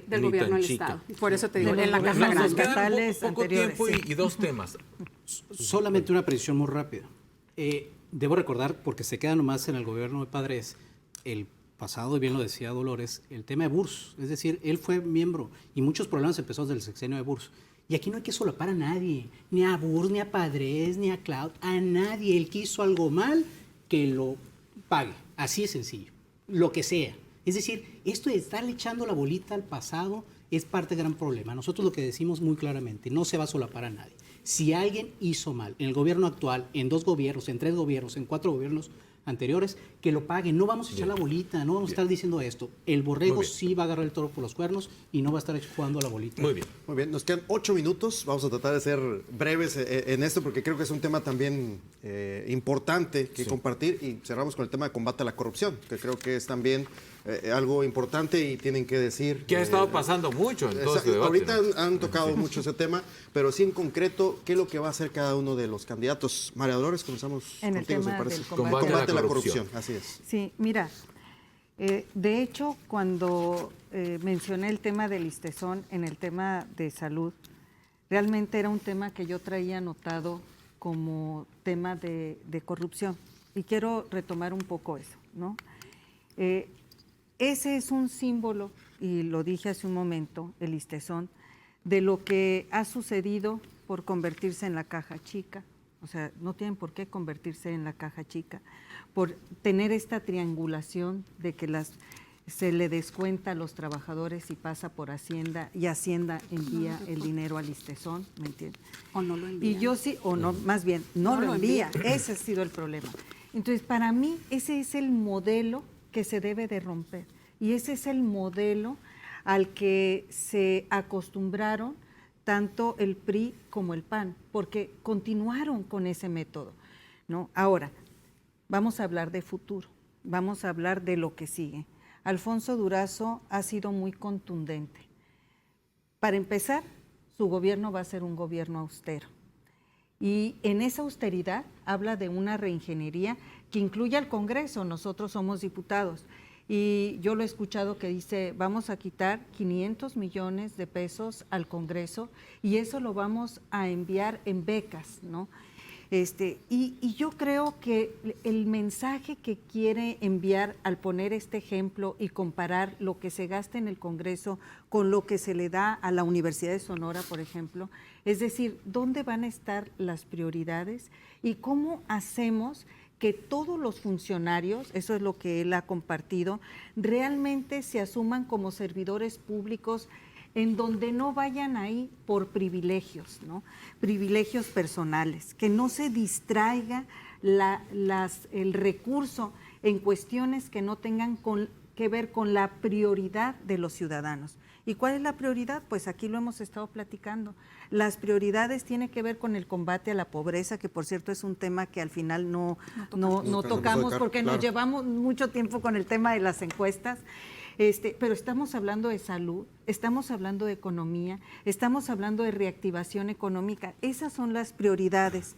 del gobierno del Estado. Por eso te digo, en la caja grande. Nos queda poco tiempo y dos temas. Solamente una precisión muy rápida. Debo recordar, porque se queda nomás en el gobierno de Padres, el pasado, y bien lo decía Dolores, el tema de Burs. Es decir, él fue miembro y muchos problemas empezaron desde el sexenio de Burs. Y aquí no hay que solapar a nadie, ni a Burs, ni a Padres, ni a Cloud, a nadie. El que hizo algo mal, que lo pague. Así es sencillo. Lo que sea. Es decir, esto de estarle echando la bolita al pasado es parte del gran problema. Nosotros lo que decimos muy claramente, no se va a solapar a nadie. Si alguien hizo mal en el gobierno actual, en 2 gobiernos, en 3 gobiernos, en 4 gobiernos anteriores, que lo paguen. No vamos a echar la bolita, no vamos a estar diciendo esto. El borrego sí va a agarrar el toro por los cuernos y no va a estar jugando a la bolita. Muy bien. Nos quedan 8 minutos. Vamos a tratar de ser breves en esto porque creo que es un tema también importante que compartir, y cerramos con el tema de combate a la corrupción, que creo que es también algo importante y tienen que decir... Que ha estado pasando mucho en todo este debate. Ahorita han tocado mucho ese tema, pero sí en concreto, ¿qué es lo que va a hacer cada uno de los candidatos? María Dolores, comenzamos en contigo, el tema ¿se parece? del combate a la corrupción. Así es. Sí, mira, de hecho, cuando mencioné el tema del ISSSTESON en el tema de salud, realmente era un tema que yo traía anotado como tema de corrupción. Y quiero retomar un poco eso, ¿no? Ese es un símbolo, y lo dije hace un momento, el ISSSTESON, de lo que ha sucedido por convertirse en la caja chica. O sea, no tienen por qué convertirse en la caja chica, por tener esta triangulación de que se le descuenta a los trabajadores y pasa por Hacienda, y Hacienda envía el dinero al ISSSTESON, ¿me entiendes? O no lo envía. Y yo sí, o no, más bien, no lo envía. Ese ha sido el problema. Entonces, para mí, ese es el modelo que se debe de romper. Y ese es el modelo al que se acostumbraron tanto el PRI como el PAN, porque continuaron con ese método, ¿no? Ahora, vamos a hablar de futuro, vamos a hablar de lo que sigue. Alfonso Durazo ha sido muy contundente. Para empezar, su gobierno va a ser un gobierno austero. Y en esa austeridad habla de una reingeniería que incluye al Congreso. Nosotros somos diputados y yo lo he escuchado que dice, vamos a quitar 500 millones de pesos al Congreso y eso lo vamos a enviar en becas, ¿no? Y yo creo que el mensaje que quiere enviar al poner este ejemplo y comparar lo que se gasta en el Congreso con lo que se le da a la Universidad de Sonora, por ejemplo, es decir, ¿dónde van a estar las prioridades y cómo hacemos que todos los funcionarios, eso es lo que él ha compartido, realmente se asuman como servidores públicos en donde no vayan ahí por privilegios, ¿no? Privilegios personales, que no se distraiga el recurso en cuestiones que no tengan que ver con la prioridad de los ciudadanos. ¿Y cuál es la prioridad? Pues aquí lo hemos estado platicando. Las prioridades tienen que ver con el combate a la pobreza, que por cierto es un tema que al final no tocamos porque nos llevamos mucho tiempo con el tema de las encuestas. Pero estamos hablando de salud, estamos hablando de economía, estamos hablando de reactivación económica. Esas son las prioridades.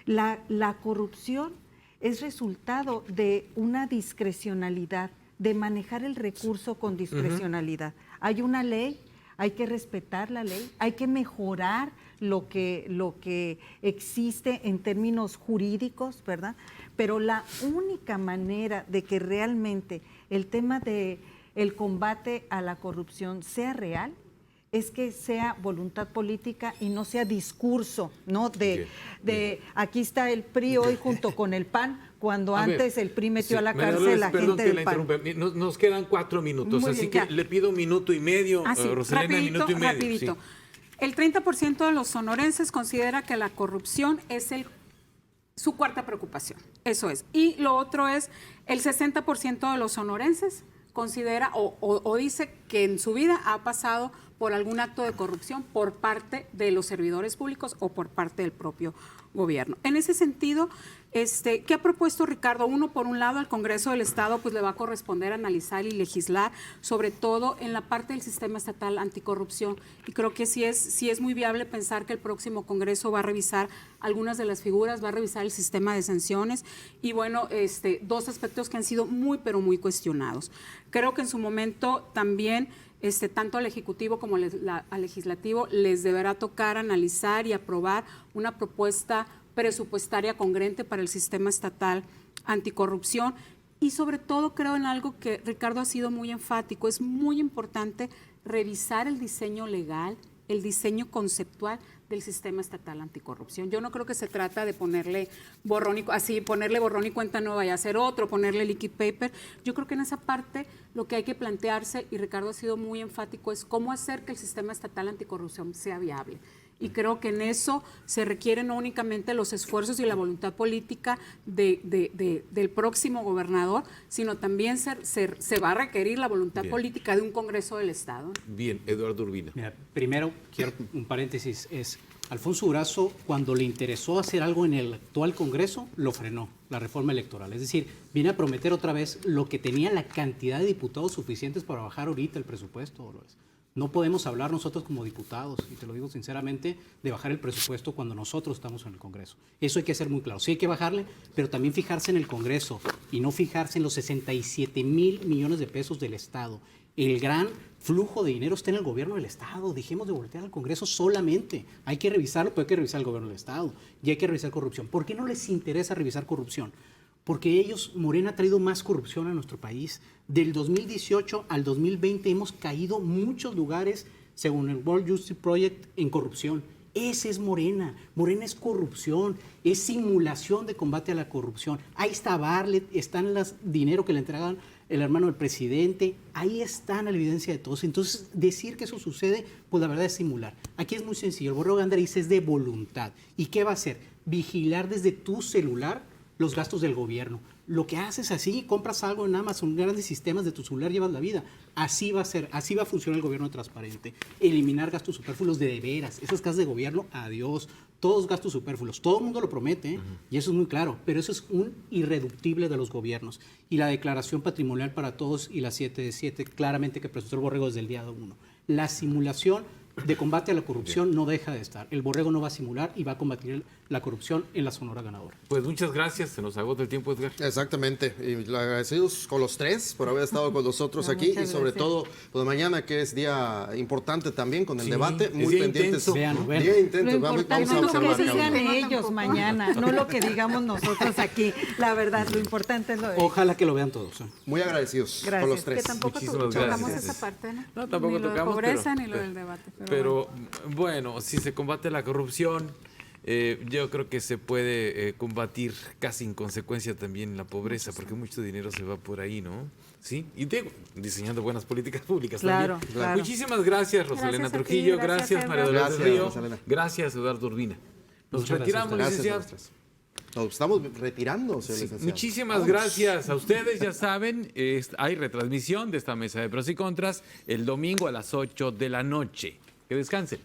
La corrupción es resultado de una discrecionalidad, de manejar el recurso con discrecionalidad. Hay una ley, hay que respetar la ley, hay que mejorar lo que existe en términos jurídicos, ¿verdad? Pero la única manera de que realmente el tema de el combate a la corrupción sea real es que sea voluntad política y no sea discurso, ¿no? De aquí está el PRI hoy junto con el PAN, cuando antes el PRI metió a la cárcel a gente del PAN. Nos quedan 4 minutos, Muy así bien, que ya. le pido 1 minuto y medio, Rosalena, 1 minuto y medio. Rapidito. Sí. El 30% de los sonorenses considera que la corrupción es su cuarta preocupación, eso es. Y lo otro es, el 60% de los sonorenses considera o dice que en su vida ha pasado por algún acto de corrupción por parte de los servidores públicos o por parte del propio gobierno. En ese sentido, ¿Qué ha propuesto Ricardo? Uno, por un lado, al Congreso del Estado pues le va a corresponder analizar y legislar, sobre todo en la parte del sistema estatal anticorrupción. Y creo que sí es muy viable pensar que el próximo Congreso va a revisar algunas de las figuras, va a revisar el sistema de sanciones y bueno, dos aspectos que han sido muy, pero muy cuestionados. Creo que en su momento también tanto al Ejecutivo como al Legislativo les deberá tocar analizar y aprobar una propuesta presupuestaria congruente para el sistema estatal anticorrupción y sobre todo creo en algo que Ricardo ha sido muy enfático, es muy importante revisar el diseño legal, el diseño conceptual del sistema estatal anticorrupción. Yo no creo que se trata de ponerle borrón y cuenta nueva y hacer otro, ponerle liquid paper. Yo creo que en esa parte lo que hay que plantearse, y Ricardo ha sido muy enfático, es cómo hacer que el sistema estatal anticorrupción sea viable. Y creo que en eso se requieren no únicamente los esfuerzos y la voluntad política del próximo gobernador, sino también se va a requerir la voluntad política de un Congreso del Estado. Bien, Eduardo Urbina. Mira, primero, quiero un paréntesis, Alfonso Durazo, cuando le interesó hacer algo en el actual Congreso, lo frenó, la reforma electoral. Es decir, viene a prometer otra vez lo que tenía la cantidad de diputados suficientes para bajar ahorita el presupuesto, Dolores. No podemos hablar nosotros como diputados, y te lo digo sinceramente, de bajar el presupuesto cuando nosotros estamos en el Congreso. Eso hay que ser muy claro. Sí hay que bajarle, pero también fijarse en el Congreso y no fijarse en los 67,000 millones de pesos del Estado. El gran flujo de dinero está en el gobierno del Estado. Dejemos de voltear al Congreso solamente. Hay que revisarlo, pero hay que revisar el gobierno del Estado. Y hay que revisar corrupción. ¿Por qué no les interesa revisar corrupción? Porque Morena ha traído más corrupción a nuestro país. Del 2018 al 2020 hemos caído muchos lugares, según el World Justice Project, en corrupción. Ese es Morena. Morena es corrupción, es simulación de combate a la corrupción. Ahí está Bartlett, están el dinero que le entregaban el hermano del presidente, ahí está la evidencia de todos. Entonces, decir que eso sucede, pues la verdad es simular. Aquí es muy sencillo. El borrego Gándara dice es de voluntad. ¿Y qué va a hacer? Vigilar desde tu celular los gastos del gobierno. Lo que haces así, compras algo en Amazon, grandes sistemas de tu celular, llevas la vida. Así va a ser, así va a funcionar el gobierno transparente. Eliminar gastos superfluos de veras. Esas casas de gobierno, adiós. Todos gastos superfluos. Todo el mundo lo promete, y eso es muy claro, pero eso es un irreductible de los gobiernos. Y la declaración patrimonial para todos y la 7 de 7, claramente que presentó el borrego desde el día 1. La simulación de combate a la corrupción no deja de estar. El borrego no va a simular y va a combatir la corrupción en la Sonora ganadora. Pues muchas gracias, se nos agota el tiempo, Edgar. Exactamente, y agradecidos con los tres por haber estado con nosotros aquí y sobre todo pues mañana que es día importante también con el debate, muy pendientes. Día Lo intenso, importante es lo que digan ellos mañana, no lo que digamos nosotros aquí. La verdad, lo importante es lo de... Ojalá que lo vean todos. Muy agradecidos con los tres. Que tampoco tocamos esa parte, ¿no? No, tampoco ni lo tocamos, de pobreza ni lo del debate. Pero bueno, si se combate la corrupción, yo creo que se puede combatir casi en consecuencia también la pobreza, porque mucho dinero se va por ahí, ¿no? Sí, y diseñando buenas políticas públicas también. Claro. Muchísimas gracias, Rosalena Trujillo, gracias María Dolores del Río, gracias Eduardo Urbina. Nos retiramos, licenciado. Nos estamos retirando, señor licenciado. Muchísimas gracias a ustedes, ya saben, hay retransmisión de esta mesa de pros y contras el domingo a las 8 de la noche. Que descansen.